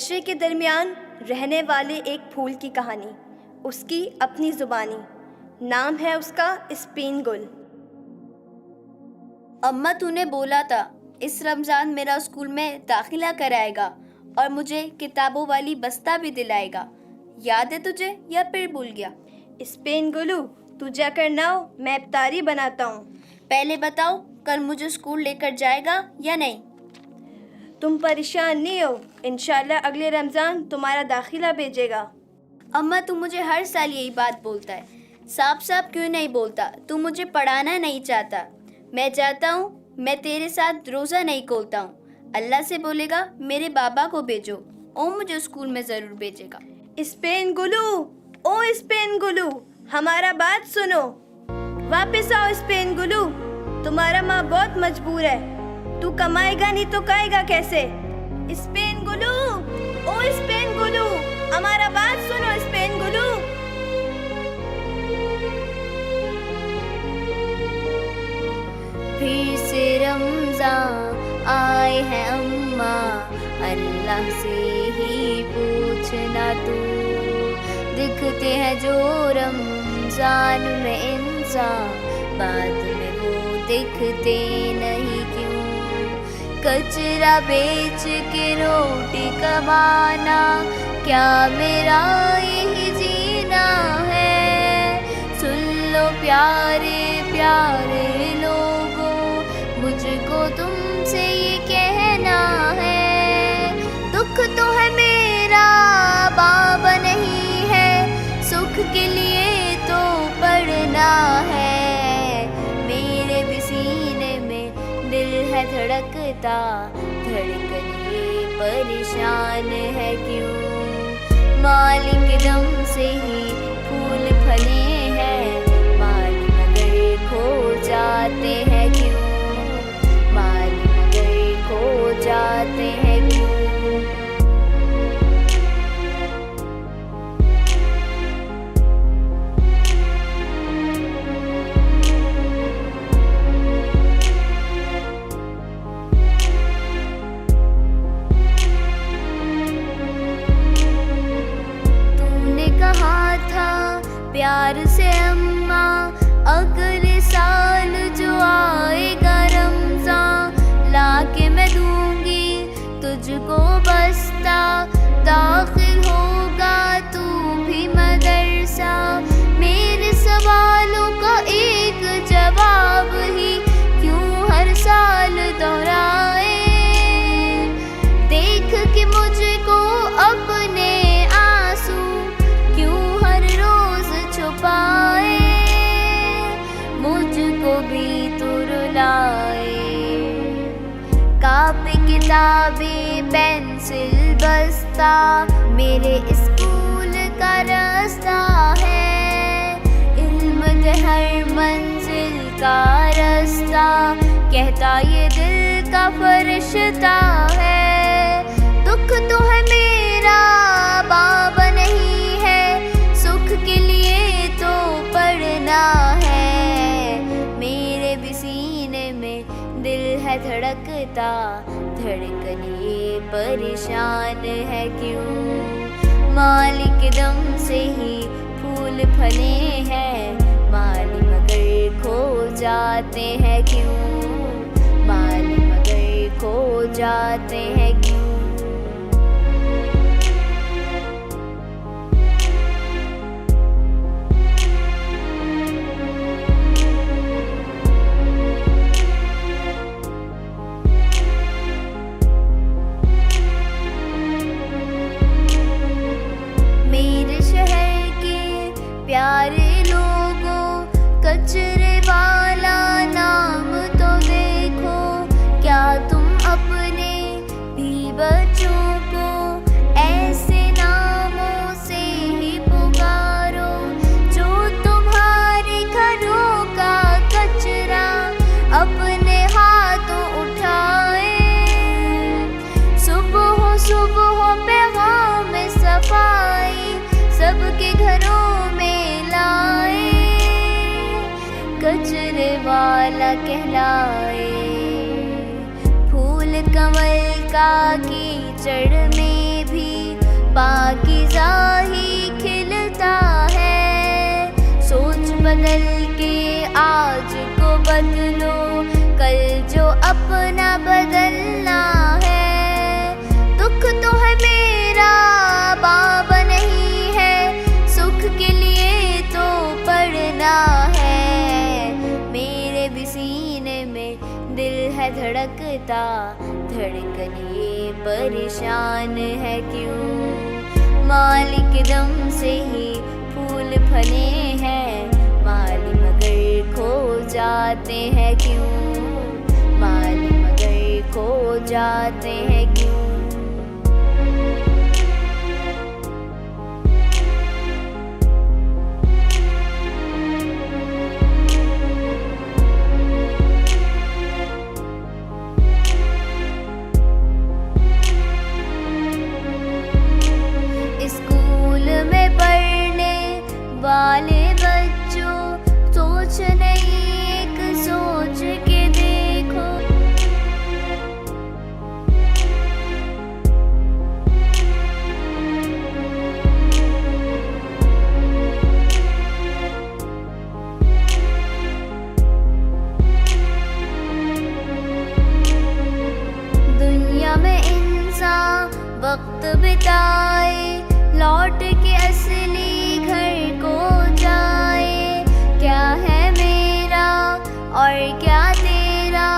I: कचरे के दरमियान रहने वाले एक फूल की कहानी, उसकी अपनी ज़ुबानी। नाम है उसका स्पेन गुल।
A: अम्मा तूने बोला था इस रमज़ान मेरा स्कूल में दाखिला कराएगा और मुझे किताबों वाली बस्ता भी दिलाएगा। याद है तुझे या फिर भूल गया?
I: स्पेन गुलू, तू जाकर नाओ, मैं इफ्तारी बनाता हूँ।
A: पहले बताओ कल मुझे स्कूल लेकर जाएगा या नहीं?
I: तुम परेशान नहीं हो, इंशाल्लाह अगले रमज़ान तुम्हारा दाखिला भेजेगा।
A: अम्मा तू मुझे हर साल यही बात बोलता है, साफ साफ क्यों नहीं बोलता? तू मुझे पढ़ाना नहीं चाहता। मैं चाहता हूँ मैं तेरे साथ रोज़ा नहीं खोलता हूँ। अल्लाह से बोलेगा मेरे बाबा को भेजो, ओ मुझे स्कूल में ज़रूर भेजेगा।
I: स्पेन गुलू, ओ स्पेन गुलू, हमारा बात सुनो। वापस आओ स्पेन गुलू, तुम्हारा माँ बहुत मजबूर है। तू कमाएगा नहीं तो खाएगा कैसे? स्पेन गुलू, ओ स्पेन गुलू, हमारा बात सुनो स्पेन गुलू।
C: फिर से रमज़ान आए हैं अम्मा, अल्लाह से ही पूछना तू। दिखते हैं जो रमज़ान में इंसान, बाद में वो दिखते नहीं क्यों? कचरा बेच के रोटी कमाना, क्या मेरा यही जीना है? सुन लो प्यारे प्यारे लोगों, मुझको तुमसे ये कहना है। दुख तो है मेरा बाबा नहीं है, सुख के लिए तो पढ़ना है। मेरे भी सीने में दिल है धड़कता, धड़कन ये परेशान है क्यों? मालिक दम से ही फूल फले हैं, माली मगर खो जाते हैं क्यों? माली मगर खो जाते हैं क्यों? प्यार से अम्मा, अगले साल जो आएगा रमज़ान, लाके मैं दूंगी तुझको बस्ता। दाखिल होगा तू भी मदरसा, मेरे सवालों का एक जवाब ही क्यों हर साल दोहराए? देख के मुझको अपने आंसू क्यों हर रोज छुपाए? मुझको भी तू रुलाए। कापी किताबें पेंसिल बस्ता, मेरे स्कूल का रास्ता है। इल्म के हर मंजिल का रास्ता, कहता ये दिल का फरिश्ता है। दुख तो है मेरा बाबा नहीं है, सुख के लिए तो पढ़ना है। मेरे भी सीने में दिल है धड़कता, धड़कन ये परेशान है क्यों? मालिक दम से ही फूल फले हैं, माली मगर खो जाते हैं क्यों? माली मगर खो जाते हैं क्यों? प्यारे लोगों, कचरे वाला नाम तो देखो, क्या तुम अपने भी बच्चों को ऐसे नामों से ही पुकारो, जो तुम्हारे घरों का कचरा अपने हाथों उठाए? सुबह सुबह पैगाम में सफाई सबके घरों में लाए, कचरे वाला कहलाए। फूल कमल का कीचड़ में भी
A: पाकीज़ा ही खिलता है। सोच बदल के आज को बदलो, कल जो अपना बदलना है। दुख तो है मेरा बाब नहीं है, सुख के लिए तो पढ़ना है। मेरे भी सीने में दिल है धड़कता, धड़कन ये परेशान है क्यों। मालिक दम से ही फूल फले हैं, माली मगर खो जाते हैं क्यों। माली मगर खो जाते हैं क्यों। वाले बच्चों सोच नहीं, एक सोच के देखो। दुनिया में इंसान वक्त बिताए, लौट के असली घर को जाए। क्या है मेरा और क्या तेरा,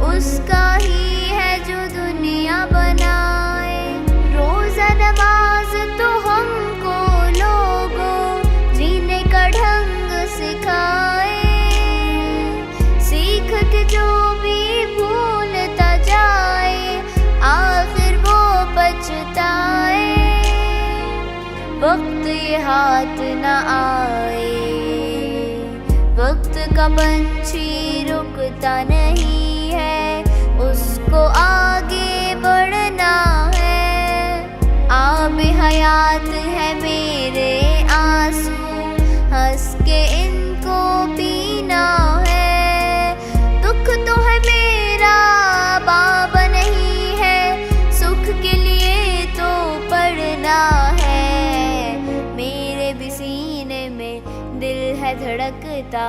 A: उसका ही है जो दुनिया बनाए। रोज़ा नमाज तो हमको लोगों जीने का ढंग सिखाए। सीख के जो भी भूलता जाए, आखिर वो पछताए। वक्त ये हाथ न आए, वक्त का पंछी रुकता नहीं है, उसको आगे बढ़ना है। आब हयात है मेरे आंसू, हंस के इनको पीना है। दुख तो है मेरा बाब नहीं है, सुख के लिए तो पढ़ना है। सीने में दिल है धड़कता,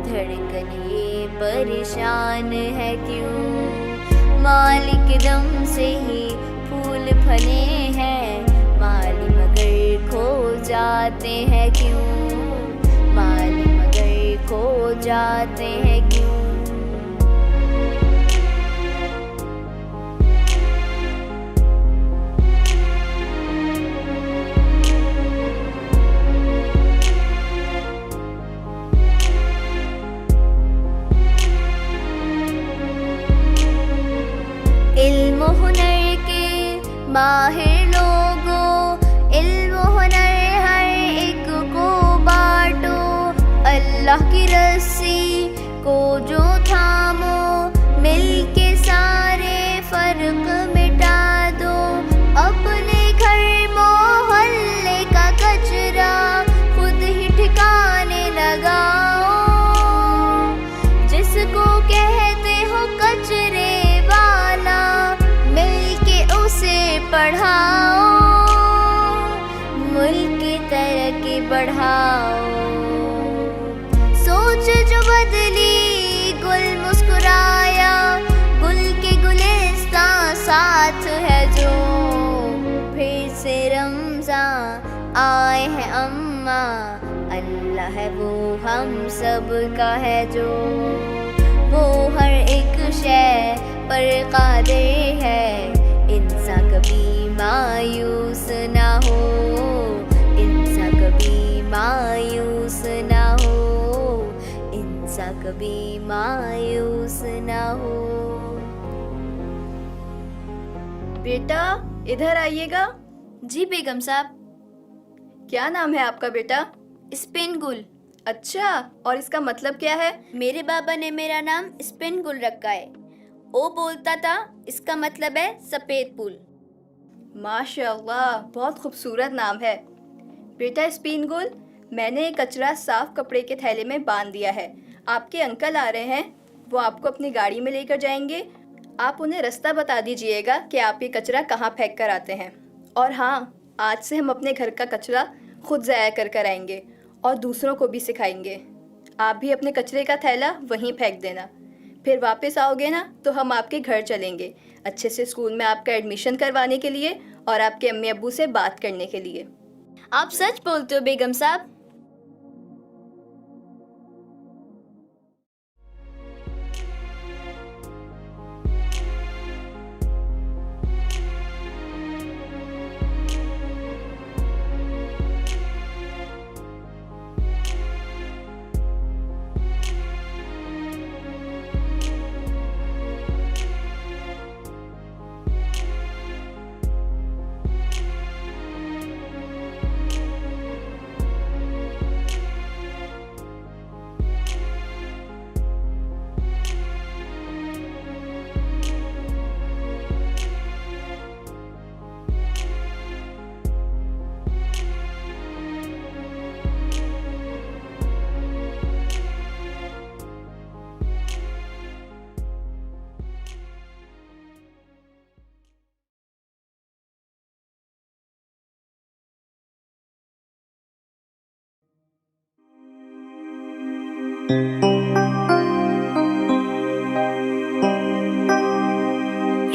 A: धड़कन ये परेशान है क्यों। मालिक दम से ही फूल फले हैं, माली मगर खो जाते हैं क्यों। माली मगर खो जाते हैं क्यों। इल्म हुनर के माहिर लोगों, इल्म हुनर हर एक को बांटो। अल्लाह की रस्सी को जो थामो, मिलके सारे फर्क मिटा दो। अपने घर मोहल्ले का कचरा खुद ही ठिकाने लगाओ। जिसको कहते हो कचरे वाला, मिलके उसे पढ़ाओ। मुल्क की तरक्की बढ़ाओ। सोच जो बदली, गुल मुस्कुराया, गुल के गुलिस्तां साथ है जो। फिर से रमज़ान आए हैं अम्मा, अल्लाह है वो हम सब का है जो। वो हर एक शय पर कादिर है, इंसान कभी मायूस ना हो। इंसान कभी मायूस ना हो। इंसान कभी मायूस ना हो।
I: बेटा इधर आइएगा।
A: जी बेगम साहब।
I: क्या नाम है आपका बेटा?
A: स्पिन-गुल।
I: अच्छा, और इसका मतलब क्या है?
A: मेरे बाबा ने मेरा नाम स्पिन-गुल रखा है। वो बोलता था इसका मतलब है सफ़ेद फूल।
I: माशाअल्लाह, बहुत खूबसूरत नाम है। बेटा स्पिन-गुल, मैंने एक कचरा साफ कपड़े के थैले में बांध दिया है। आपके अंकल आ रहे हैं, वो आपको अपनी गाड़ी में लेकर जाएंगे। आप उन्हें रास्ता बता दीजिएगा कि आप ये कचरा कहाँ फेंक कर आते हैं। और हाँ,
E: आज से हम अपने घर का कचरा खुद ज़ाया कर आएंगे और दूसरों को भी सिखाएंगे। आप भी अपने कचरे का थैला वहीं फेंक देना। फिर वापस आओगे ना तो हम आपके घर चलेंगे, अच्छे से स्कूल में आपका एडमिशन करवाने के लिए और आपके अम्मी अब्बू से बात करने के लिए।
A: आप सच बोलते हो बेगम साहब।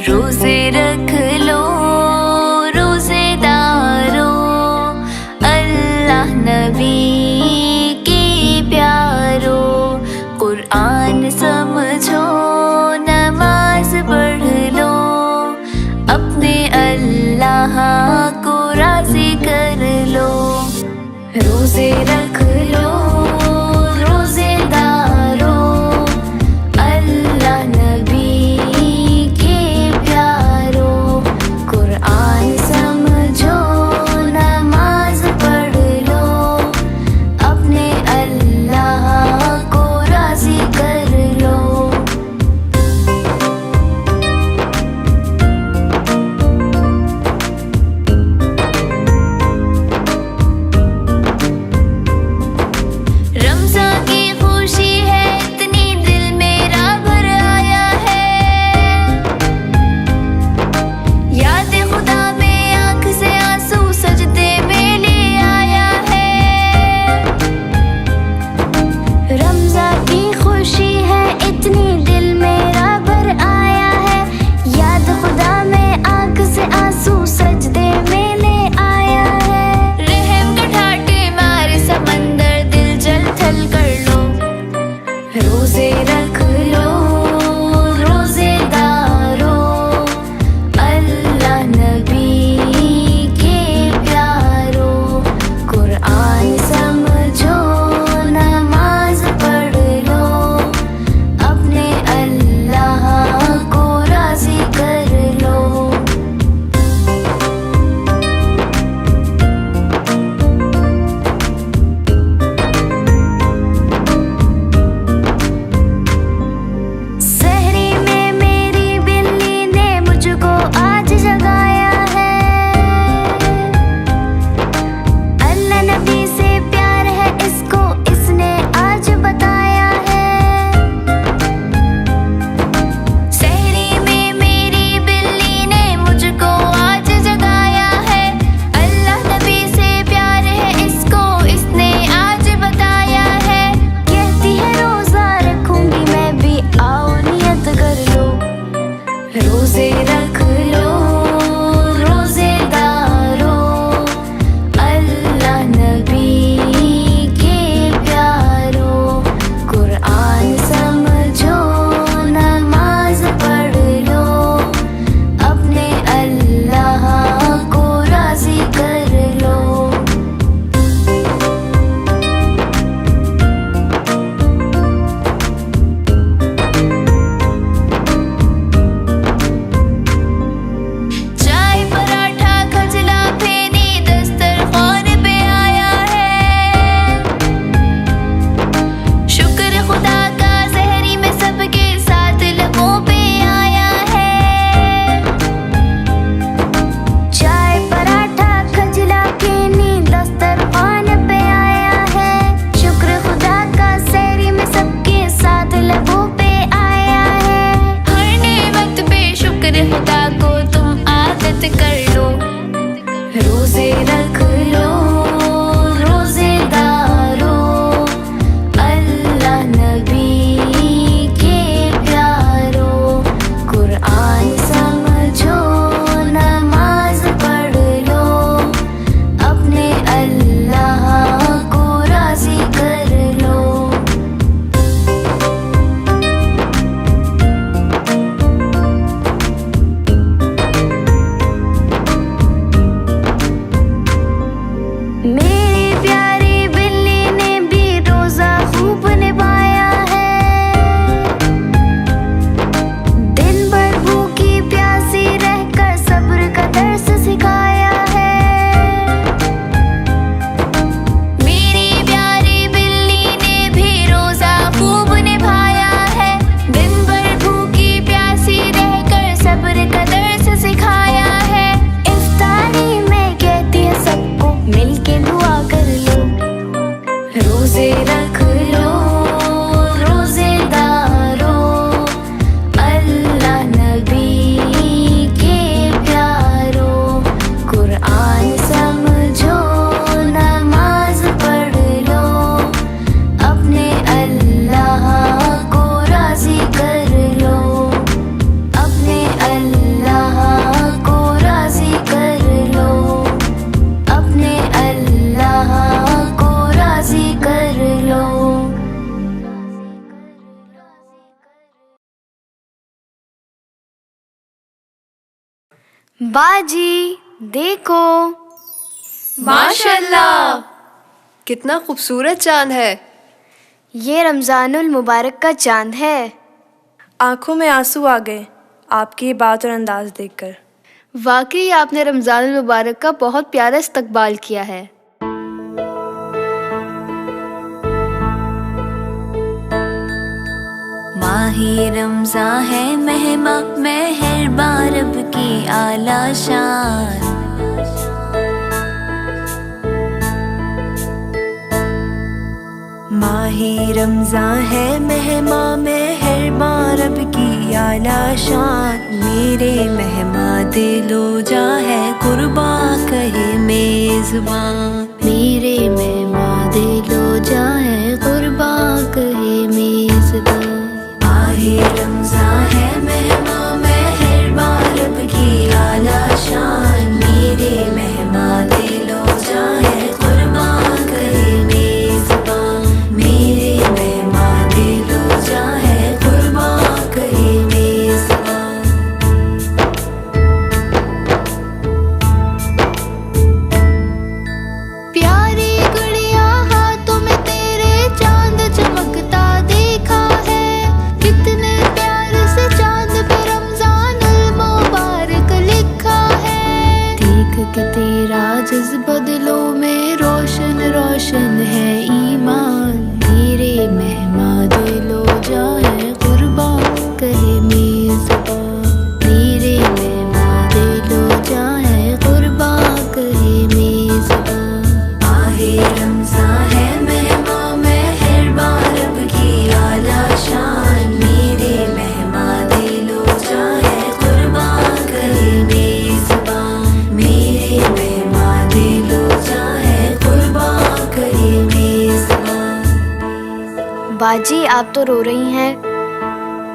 G: रोजे रख लो रोजेदारों, अल्लाह नबी के प्यारो। कुरान समझो नमाज पढ़ लो, अपने अल्लाह को राज़ी कर लो। रोजे रख लो रोजेदारों, अल्लाह नबी के प्यारो। कुरान समझो नमाज पढ़ लो, अपने अल्लाह को राज़ी कर लो।
B: रोजे रख लो रोजेदारों, अल्लाह नबी के प्यारों, कुरान समझो नमाज पढ़ लो, अपने अल्लाह को राजी कर लो, अपने अल्लाह को राजी कर लो, अपने अल्लाह को राजी कर लो।
F: बाजी देखो,
E: माशाल्लाह, कितना खूबसूरत चांद है।
F: ये रमज़ानुल मुबारक का चांद है।
J: आंखों में आंसू आ गए आपकी ये बात और अंदाज देखकर।
F: वाकई आपने रमज़ानुल मुबारक का बहुत प्यारा इस्तकबाल किया है।
B: माही रमज़ान है मेहमा मेहरबान रब की आला शान, माही रमज़ान है मेहमा मेहरबान रब की आला शान, मेरे मेहमा दिलो जा है कुर्बा कहे मेज़बान, मेरे मेहमा दिलो जा है कुर्बा कहे मेज़बान। माही रमज़ान है मेहमा मेहरबान रब की आला शान, मेरे मेहमा दिलो जा है कुर्बा कहे मेज़बान, मेरे मेहमा दिलो जा है कुर्बा कहे मेज़बान।
H: प्यारी गुड़िया हाथों में तेरे चांद चमकता देखा है, कितने प्यार से चांद पे रमज़ानुल मुबारक लिखा है। देख के तेरा जज्बा दिलों में रोशन रोशन है ईमान, मेरे मेहमा दिलो जाए कुर्बा कहे मेज़बान, मेरे मेहमा दिलो जाए कुर्बा कहे मेज़बान।
B: माहे रमज़ान है मेहमा मेहरबान रब की आला शान, मेरे मेहमा दिलो जाए कुर्बा कहे मेज़बान, मेरे मेहमा दिलो जाए कुर्बा कहे मेज़बान।
F: बाजी आप तो रो रही हैं।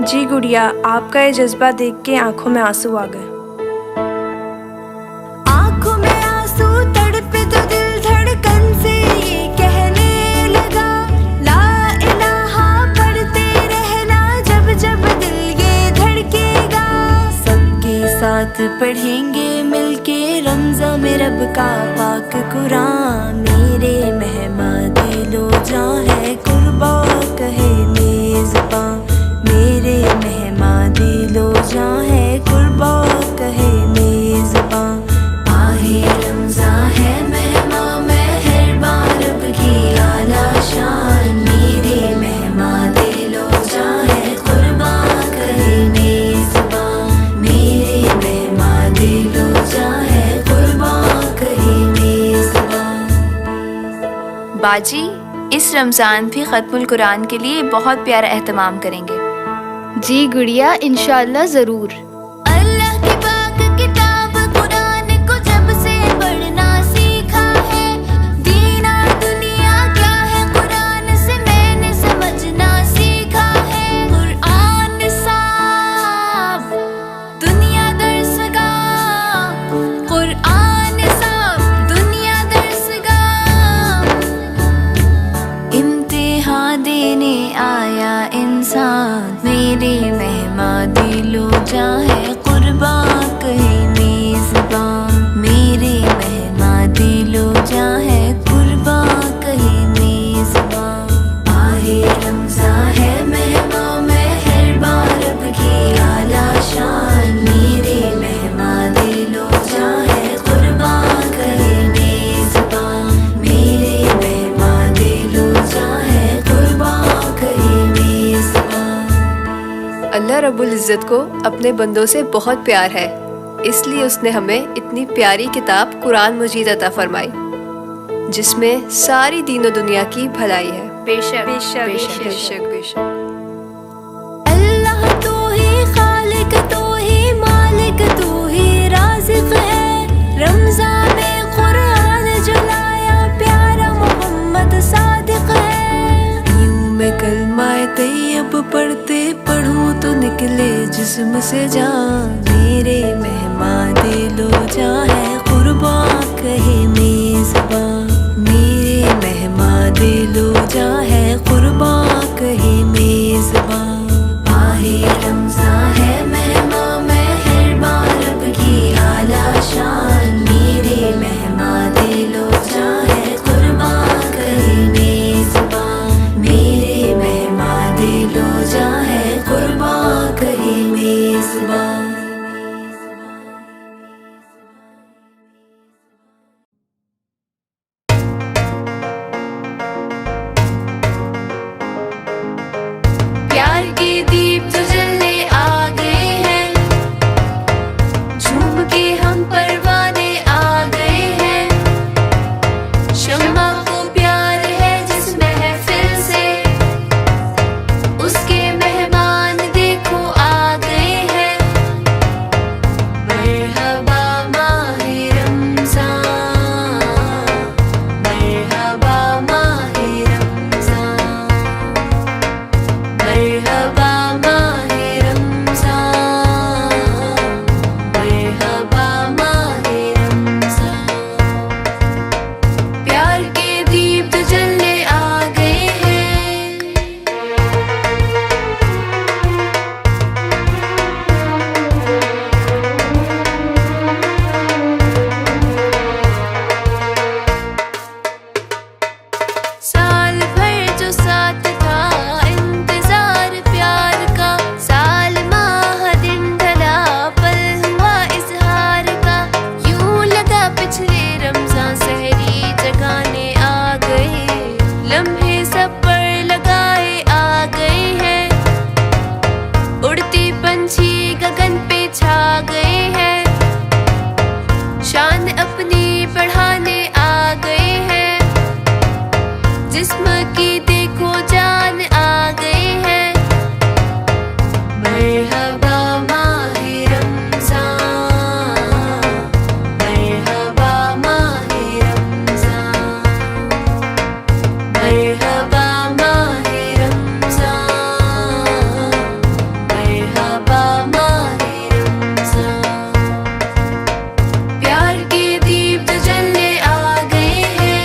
J: जी गुड़िया, आपका ये जज्बा देख के आंखों में आंसू आ गए।
B: आँखों में आंसू तड़पे तो दिल धड़कन से ये कहने लगा, ला इलाहा पढ़ते रहना जब जब दिल ये धड़केगा, सबके साथ पढ़ेंगे मिलके रमज़ान में रब का पाक कुरान, मेरे मेहमा दिलो जा है कुर्बा कहे मेज़बान, मेरे मेहमा दिलो जा है कुर्बा कहे मेज़बान। माहे रमज़ान है मेहमा मेहरबान रब की आला शान, मेरे मेहमा दिलो जा है कुर्बा कहे मेज़बान, मेरे मेहमा दिलो जा है कुर्बा कहे मेज़बान।
D: बाजी इस रमज़ान भी ख़त्मुल कुरान के लिए बहुत प्यारा एहतमाम करेंगे।
F: जी गुड़िया, इंशाअल्लाह ज़रूर।
C: अल्लाह की पाक किताब कुरान को जब से पढ़ना सीखा है, दीन और दुनिया क्या है कुरान से मैंने समझना सीखा है। कुरान साफ दुनिया दर्सगाह, कुरान साफ दुनिया दर्सगाह,
B: इम्तिहान देने आया इंसान, मेरे मेहमा दिलो जा है कुर्बा कहे मेज़बान, मेरे मेहमा दिलो जा है कुर्बा कहे मेज़बान। माहे रमज़ान है मेहमा मेहरबान रब की आला शान, मेरे मेहमा दिलो जा है कुर्बा कहे मेज़बान, मेरे मेहमा दिलो जा है कुर्बा कहे मेज़बान।
E: अल्लाह रब्बुल इज़्ज़त को अपने बंदों से बहुत प्यार है, इसलिए उसने हमें इतनी प्यारी किताब कुरान मजीद अता फरमाई।
K: जिसमें सारी दीनों दुनिया की भलाई है।
D: बेशक
J: बेशक
K: बेशक बेशक बेशक।
B: अल्लाह तू ही खालिक, तू ही मालिक, तू ही राज़िक़ है। रमज़ान में कुरान जो लाया प्यारा मोहम्मद सादिक है।
G: यूं मैं कलमाए तैयब पढ़ते पढ़ूं तो निकले जिस्म से जान। मेरे मेहमान दिलो जा है कुर्बान कहे मेज़बान। मेरे मेहमान दिलो जा है कुर्बान कहे मेज़बान।
B: माहे रमज़ान है मेहमान मेहरबान रब की आला शान। मेरे मेहमान दिलो जा है कुर्बान कहे मेज़बान। मेरे मेहमान दिलो जा है कुर्बान कहे मेज़बान।
G: प्यार के दीप तो जलने आ गए हैं, झूम के हम परवाने आ गए हैं। शम्मा को प्यार है जिस महफिल से, उसके मेहमान देखो आ गए हैं। मरहबा माहे रमज़ान, मरहबा माहे रमज़ान, मरहबा माहे रमज़ान, मरहबा माहे रमज़ान। प्यार के दीप तो जलने आ गए हैं। साल भर जो साथ था इंतजार प्यार का, साल माह दिन ढला पल हुआ इजहार का। यूं लगा पिछले रमजान सहरी जगाने आ गए, लम्हे सब पर लगाए आ गए हैं। उड़ती पंछी गगन पे छा गए हैं, शान अपनी बढ़ाने आ गए हैं। जिस्म की देखो जान आ गए हैं। मरहबा माहे रमज़ान, मरहबा माहे रमज़ान, मरहबा माहे रमज़ान, मरहबा माहे रमज़ान। प्यार के दीप तो जलने आ गए हैं।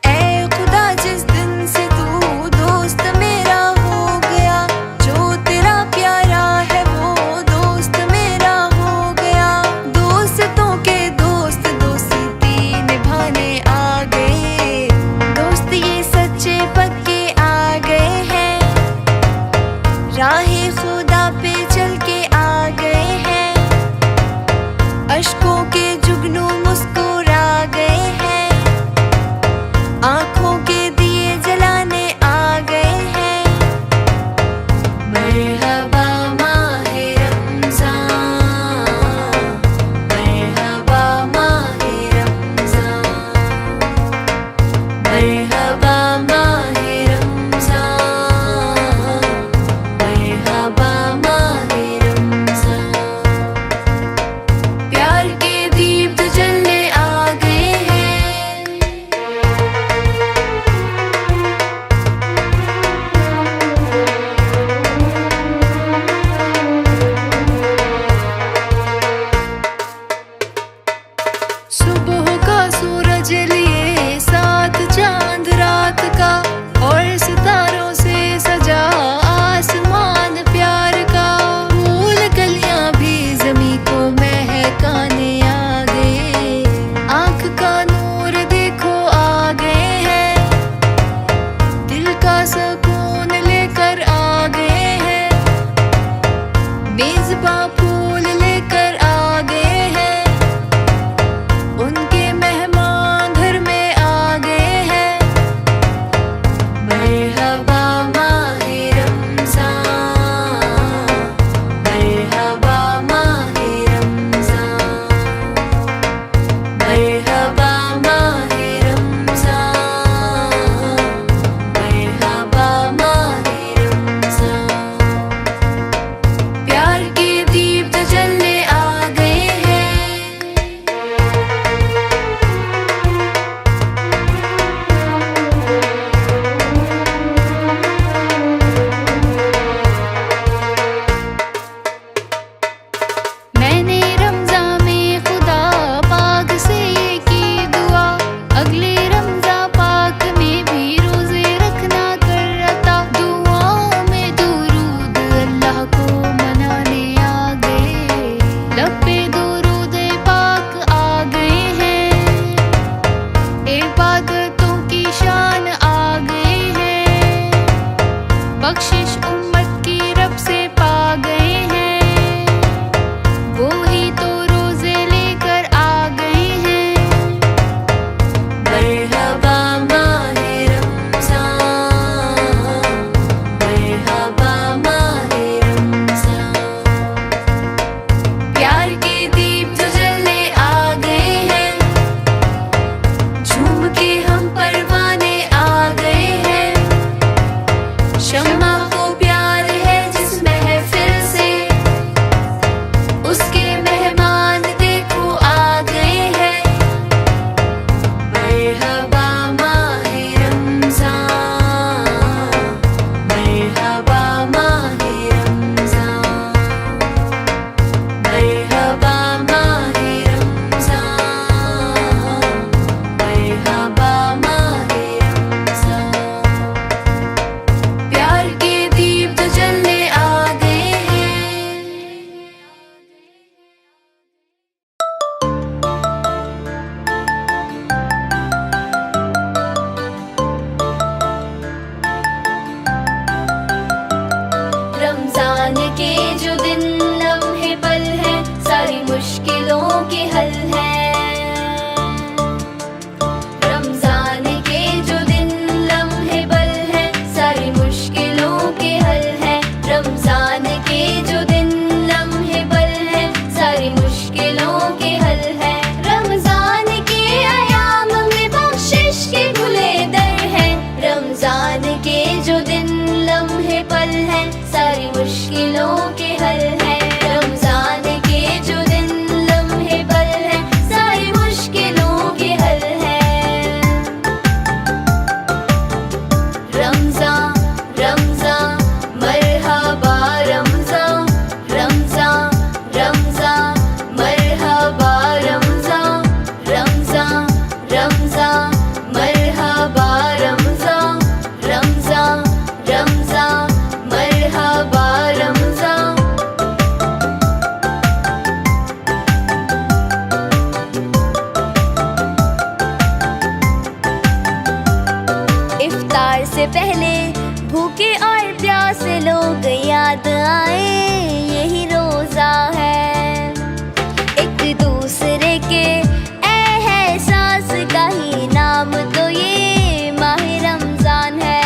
G: ऐ खुदा जिस दिन से तू दोस्त मेरा हो गया, जो तेरा प्यारा है वो दोस्त मेरा हो गया। दोस्तों के दोस्त दोस्ती निभाने आ गए, दोस्त ये सच्चे पक्के आ गए हैं। राहे खुदा पे चल के आ गए हैं, अश्कों के जुगनू मुस्कुरा गए हैं। आँखों के दिए जलाने आ गए हैं। मरहबा माहे रमज़ान, मरहबा माहे रमज़ान, मरहबा माहे रमज़ान, मरहबा माहे रमज़ान। प्यार के दीप तो जलने आ गए हैं। सुबह का सूरज लिए साथ चांद रात का, और सितारों से सजा आसमान प्यार का। फूल कलियां भी ज़मीं को महकाने आ गए, आँख का नूर देखो आ गए हैं। दिल का सुकून लेकर आ गए हैं, मेज़बां फूल लेकर आ गए हैं। उनके मेहमान घर में आ गए हैं। मरहबा माहे रमज़ान, मरहबा माहे रमज़ान, मरहबा माहे रमज़ान, मरहबा माहे रमज़ान। प्यार के दीप तो जलने आ गए हैं,
H: मैंने रमज़ान में खुदा पाक से ये की दुआ, अगले रमज़ान पाक में भी रोज़े रखना कर रता। दुआओं में दुरूद अल्लाह को मनाने आ गए, लब पे दुरूद पाक आ गए हैं, इबादतों की शान आ गए हैं, बख्शिश उम्मत की रब से पा गए हैं, वो ही तो रोजे लेकर आ गए हैं।
G: मरहबा माहे रमज़ान, मरहबा माहे रमज़ान। प्यार के दीप जो जलने आ गए हैं, झूम के हम परवाने आ गए हैं, शम्मा को प्यार है जिस महफिल से, उसके मेहमान देखो आ गए हैं। मरहबा माहे रमज़ान, मरहबा माहे रमज़ान, मरहबा माहे रमज़ान, मरहबा माहे रमज़ान। प्यार के दीप तो जलने आ गए हैं। रमजान के जो दिन लम्हे पल हैं, सारी मुश्किलों के हल हैं। रमजान के जो दिन लम्हे पल हैं, सारी मुश्किलों के हल हैं। रमजान के जो दिन लम्हे पल हैं, सारी मुश्किलों के हल हैं। रमजान के अयाम में बख्शिश के खुले दर हैं। रमजान के जो दिन लम्हे पल हैं, सारी मुश्किलों के हल हैं। रमजान के जो दिन लम्हे पल हैं, सारी मुश्किलों के हल हैं। रमजान रमजान मरहबा रमजान, रमजान रमजान मरहबा रमजान, रमजान रमजान मरहबा रमजान, रमजान रमजान मरहबा रमजान। इफ्तार से पहले भूखे और प्यासे लोग याद आए, यही रोजा है। एक दूसरे के एहसास का ही नाम तो ये माहे रमजान है।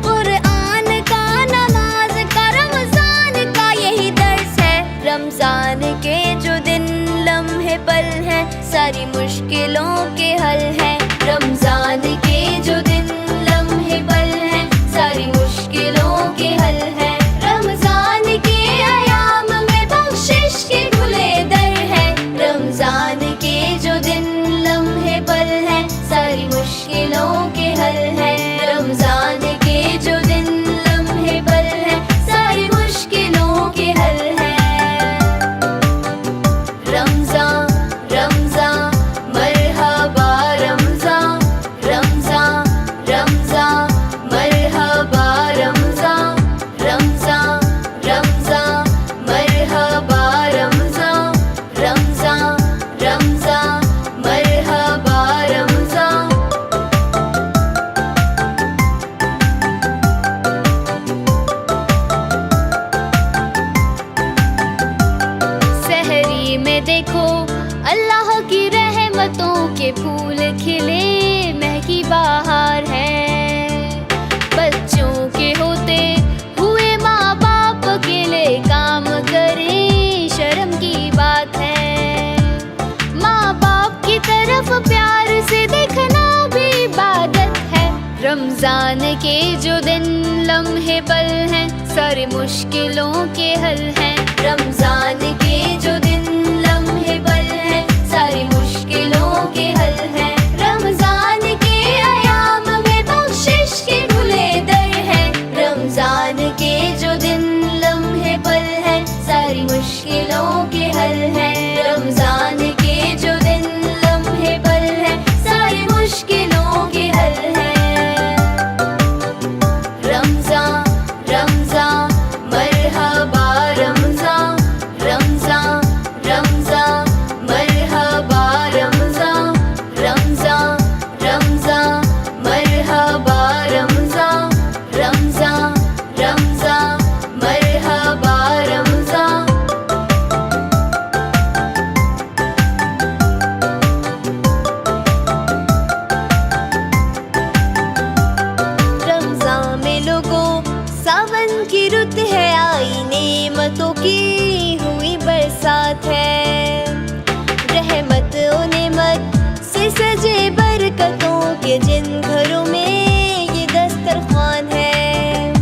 G: कुरान का, नमाज का, रमजान का यही दर्स है। रमजान के जो दिन लम्हे पल हैं, सारी मुश्किलों के हल हैं। रमजान के जो दिन लम्हे पल हैं, सारी मुश्किलों के हल हैं। रमजान के अयाम में बख्शिश के खुले दर हैं। रमजान के जो दिन लम्हे पल हैं, सारी मुश्किलों के हल हैं। रमजान के जो दिन लम्हे पल हैं, सारी मुश्किलों के हल हैं। रमजान रमजान मरहबा रमजान, रमजान रमजान मरहबा रमजान, रमजान रमजान मरहबा रमजान, रमजान रमजान मरहबा रमजान।
H: सहरी में देखो अल्लाह की रहमतों के फूल खिले, महकी बहार है। रमजान के जो दिन लम्हे पल हैं, सारी मुश्किलों के हल हैं।
B: रमजान के जो दिन लम्हे पल हैं, सारी मुश्किलों के हल हैं। रमजान के अयाम में बख्शिश के खुले दर हैं। रमजान के जो दिन लम्हे पल हैं, सारी मुश्किलों के हल हैं। रमजान के जो दिन लम्हे पल हैं, सारी मुश्किलों के हल हैं। रमजान रमजान मरहबा रमजान, रमजान रमजान मरहबा रमजान, रमजान रमजान मरहबा रमजान, रमजान रमजान मरहबा रमजान। रमजान में लोगों सावन की रुत है आई, नेमतों की हुई बरसात है। रहमत ओ नेमत से सजे बरकतों के जिन घरों में ये दस्तरखान है।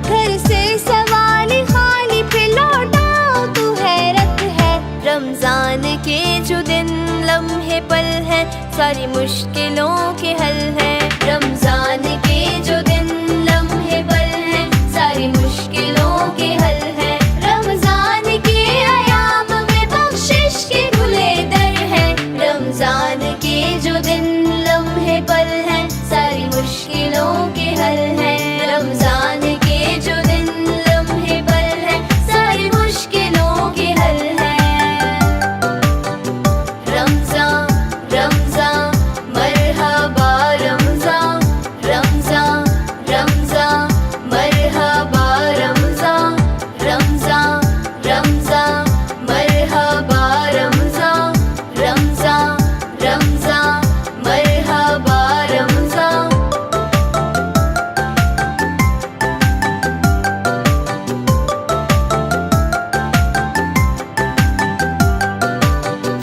B: घर से सवाली खाली पे लौटाओ तू हैरत है। रमजान के जो दिन लम्हे पल हैं, सारी मुश्किलों के हल हैं। रमजान के जो दिन लम्हे पल हैं, सारी मुश्किलों के हल हैं। रमजान के अयाम में बख्शिश के खुले दर हैं। रमजान के जो दिन लम्हे पल हैं, सारी मुश्किलों के हल हैं। रमजान के जो दिन लम्हे पल हैं, सारी मुश्किलों के हल हैं। रमजान रमजान मरहबा रमजान, रमजान रमजान मरहबा रमजान, रमजान रमजान मरहबा रमजान, रमजान रमजान मरहबा रमजान।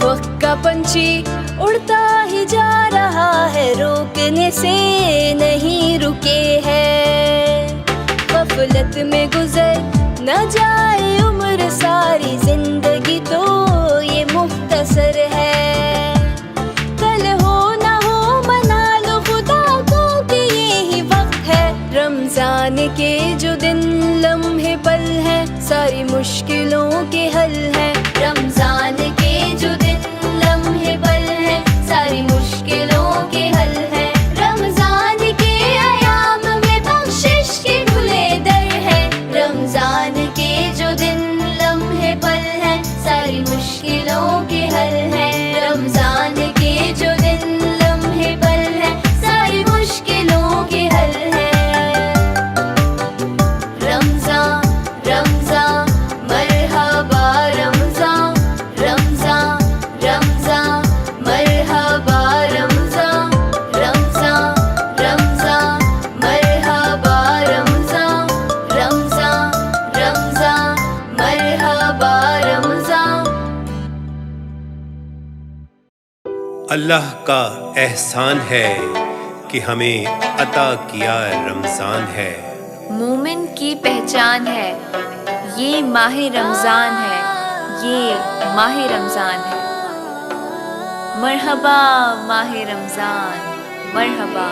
B: वक्त का पंछी उड़ता ही जा रहा है, रोकने से नहीं रुके है। गफलत में गुजर न जाए उम्र सारी, जिंदगी तो ये मुख्तसर है। कल हो ना हो मना लो खुदा को कि ये ही वक्त है। रमजान के जो दिन लम्हे पल हैं, सारी मुश्किलों के हल हैं। रमजान के जो दिन लम्हे पल हैं, सारी मुश्किलों के हल हैं। रमजान के अयाम में बख्शिश के खुले दर हैं। रमजान के जो दिन लम्हे पल हैं, सारी मुश्किलों के हल हैं। रमजान के जो दिन लम्हे पल हैं, सारी मुश्किलों के हल हैं। रमजान रमजान मरहबा रमजान, रमजान रमजान मरहबा रमजान, रमजान रमजान मरहबा रमजान, रमजान रमजान मरहबा रमजान।
L: अल्लाह का एहसान है कि हमें अता किया रमजान है।
D: मोमिन की पहचान है, ये माह रमज़ान है, ये माह रमज़ान है। मरहबा माह रमज़ान, मरहबा।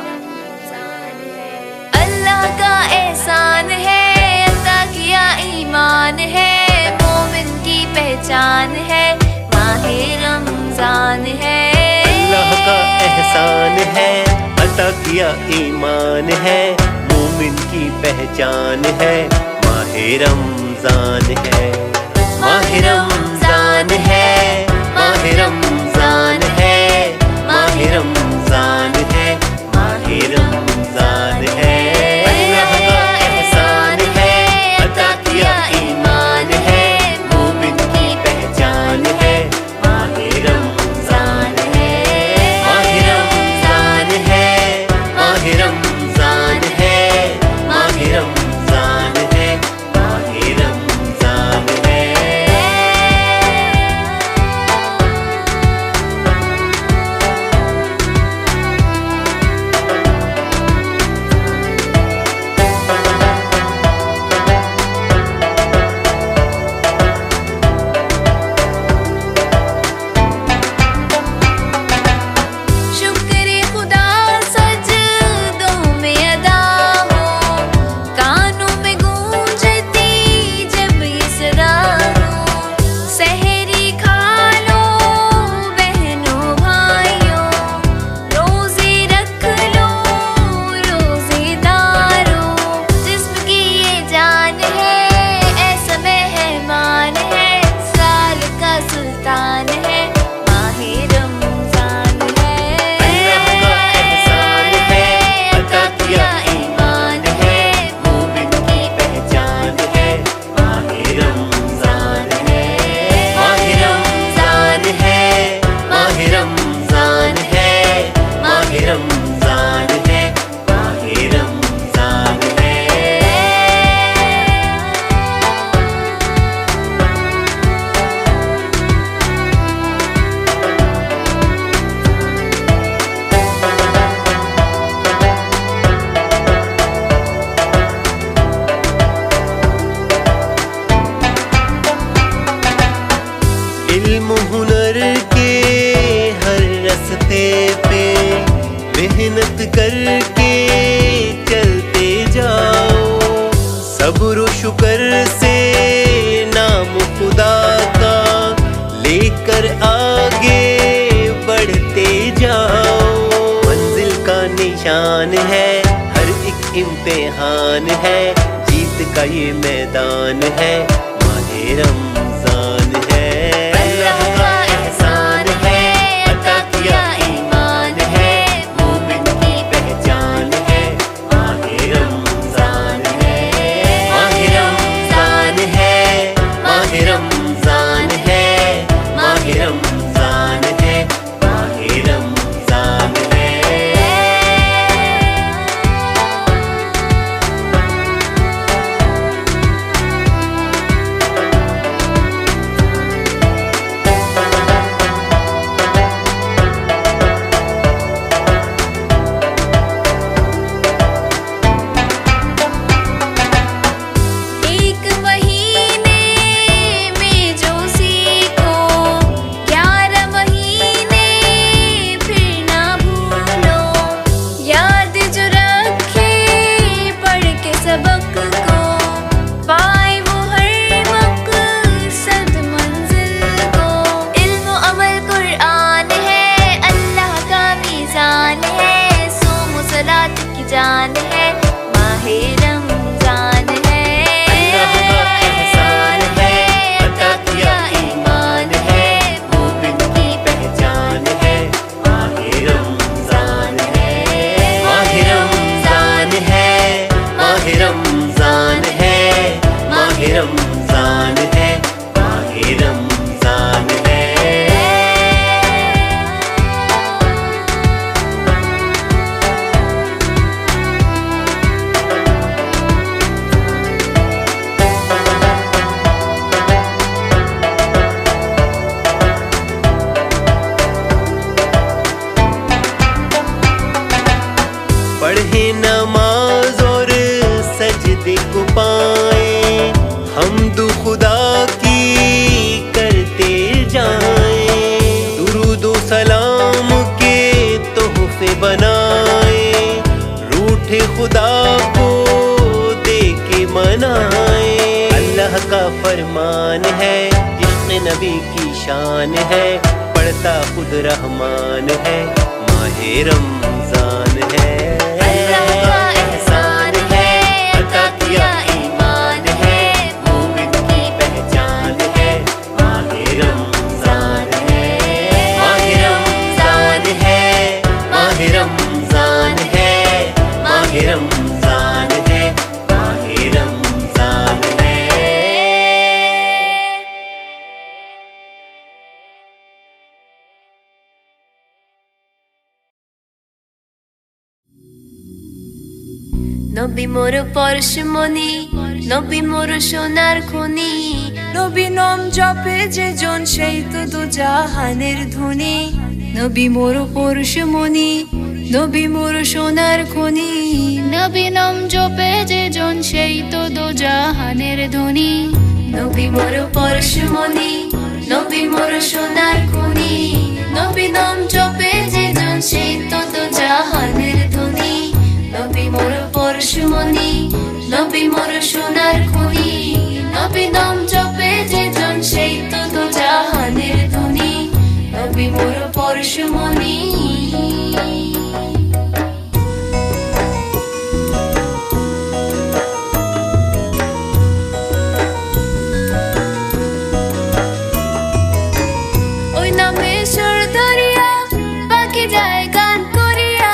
G: अल्लाह का एहसान है, अता किया ईमान है। मोमिन की पहचान है, माह रमज़ान है।
M: अल्लाह का एहसान है, अता किया ईमान है। मोमिन की पहचान है, माह रमजान है। माह रमजान है, माह रमजान है, माह रमजान है, माह रमजान है। अल्लाह का एहसान है, अता किया ईमान है। मोमिन की पहचान है, माह रमजान है। माह रमजान है, माह रमजान है, माह रमजान है, माह रमजान है। करके चलते जाओ, सब्र शुक्र से नाम खुदा का लेकर आगे बढ़ते जाओ। मंजिल का निशान है, हर एक इम्तिहान है, जीत का ये मैदान है, माहे रमजान है। अल्लाह का एहसान है, अता किया ईमान है, मोमिन की पहचान है, माहे रमजान है। माहे रमजान है, माहे रमजान है, माहे रमजान है, माहे रमजान है।
G: एक महीने में जो सीखो, 11 महीने फिर ना भूलो, याद जो रखे पढ़ के सबक को, पाए वो हर मकसद मंजिल को। इल्म अमल कुरान है, अल्लाह का मीज़ान है, सोम सलात की जान है, माहे रमजान है।
M: अल्लाह का एहसान है, अता किया ईमान है, मोमिन की पहचान है, माहे रमजान है। माहे रमजान है, माहे रमजान है, माहे रमजान है, माहे रमजान है। पढ़े नमाज और सजदे को पाए, हमदु खुदा की करते जाएं, दुरूदो सलाम के तोहफे बनाए, रूठे खुदा को दे के मनाए। अल्लाह का फरमान है, इश्क़ नबी की शान है, पढ़ता खुद रहमान है, माहे रमजान है। अल्लाह का एहसान है, अता किया ईमान है, मोमिन की पहचान है, माहे रमजान है। माहे रमजान है, माहे रमजान है, माहे रमजान है, माहे रमजान है।
G: নবী মোর পরশমণি, নবী মোর সোনার খনি, নবী নাম জপে যে জন সেই তো দু জাহানের ধনী। নবী মোর পরশমণি, নবী মোর সোনার খনি,
H: নবী নাম জপে যে জন সেই তো দো জাহানের ধনী।
G: নবী মোর পরশমণি, নবী মোর সোনার খনি, নবী নাম জপে যে জন সেই তো দু জাহানের ধনী। নবী মোর পরশমণি, নবী মোর সোনার খনি, নবী নাম জপে যে জন সেই তো দু জাহানের ধনী। নবী মোর পরশমণি। ওই নামে সুর ধরিয়া পাখি যায় গান করিয়া,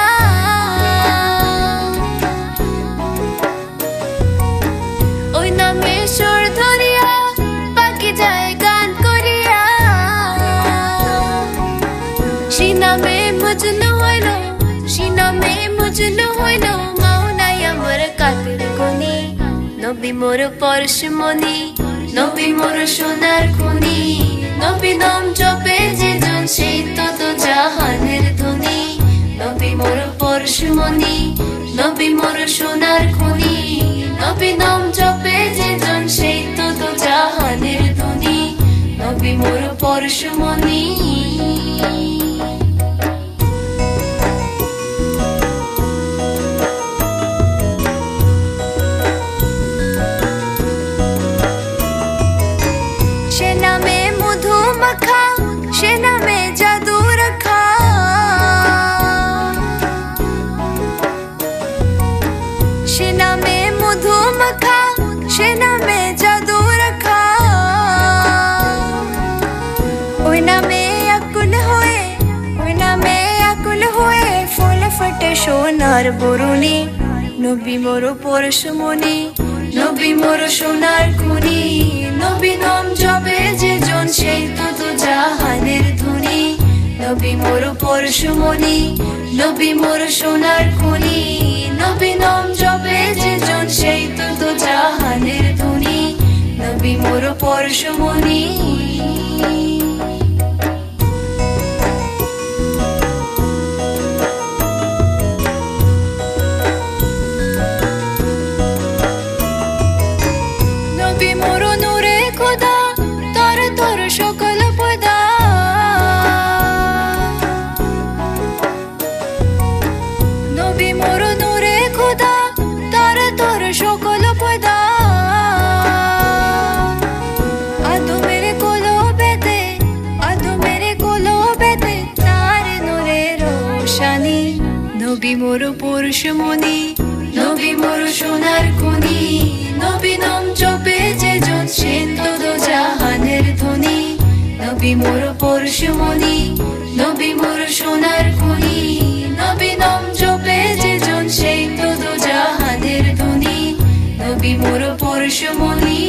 G: ওই নামে সুর ধরিয়া পাখি যায় গান করিয়া। সে নামে মজনু হইল, সে নামে মজনু হইল, মাওনাই আমার কাতের কোনি। নবী মোর পরশমণি, নবী মোর সোনার খনি, নবী নাম জপে যে জন সেই তো দু জাহানের ধনী। নবী মোর পরশমণি, নবী মোর সোনার খনি, নবী নাম জপে যে জন সেই তো দু জাহানের ধনী। নবী মোর পরশমণি।
B: সে নামে মধু মাখা, সে নামে জাদু রাখা, ওই নামে আকুল হয়ে, ওই নামে আকুল হয়ে ফুল ফোটে সোনার বরণী। নবী মোর পরশমণি, নবী মোর সোনার খনি, নবী নাম জপে যে জন সেই তো জাহানের ধনী। নবী মোর পরশমণি, নবী মোর সোনার খনি, নবী নাম জপে যে জন সেই তো জাহানের ধনী। নবী মোর পরশমণি। নবী মোর নূরে খোদা, তার তোর সকল পদা, নবী মোর নূরে খোদা, তার তোর সকল পদা। আদো মেরে কোলো বেতে, আদো মেরে কোলো বেতে, তার নূরে রোশানি। নবী মোর পরশমণি, নবী মোর সোনার খনি, নবী নাম জপে যে জন সে তো জাহানের ধনী। নবী মোর পরশমণি, নবী মোর সোনার খনি, নবী নাম জপে যে জন সেই তো জাহানের ধনী। নবী মোর পরশমণি।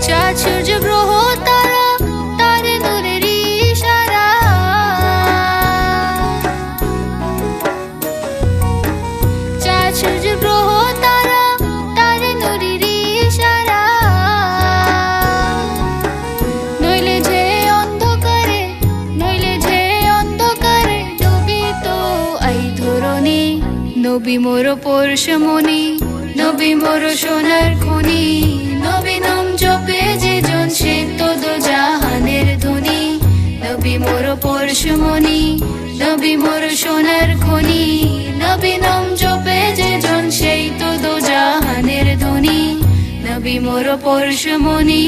B: চাঁদ সূর্য গ্রহ তারা, তার নূরের ইশারা, চাঁদ সূর্য গ্রহ তারা, তার নূরের ইশারা। নইলে যে অন্ধকারে, নইলে যে অন্ধকারে ডুবি তো এই ধরণী। নবী মোর পরশমণি, নবী মোর সোনার খনি, নবী নাম জপে যে জন সে তো জাহানের ধনী। নবী মোর পরশমণি, নবী মোর সোনার খনি, নবী নাম জপে যে জন সেই তো জাহানের ধনী। নবী মোর পরশমণি।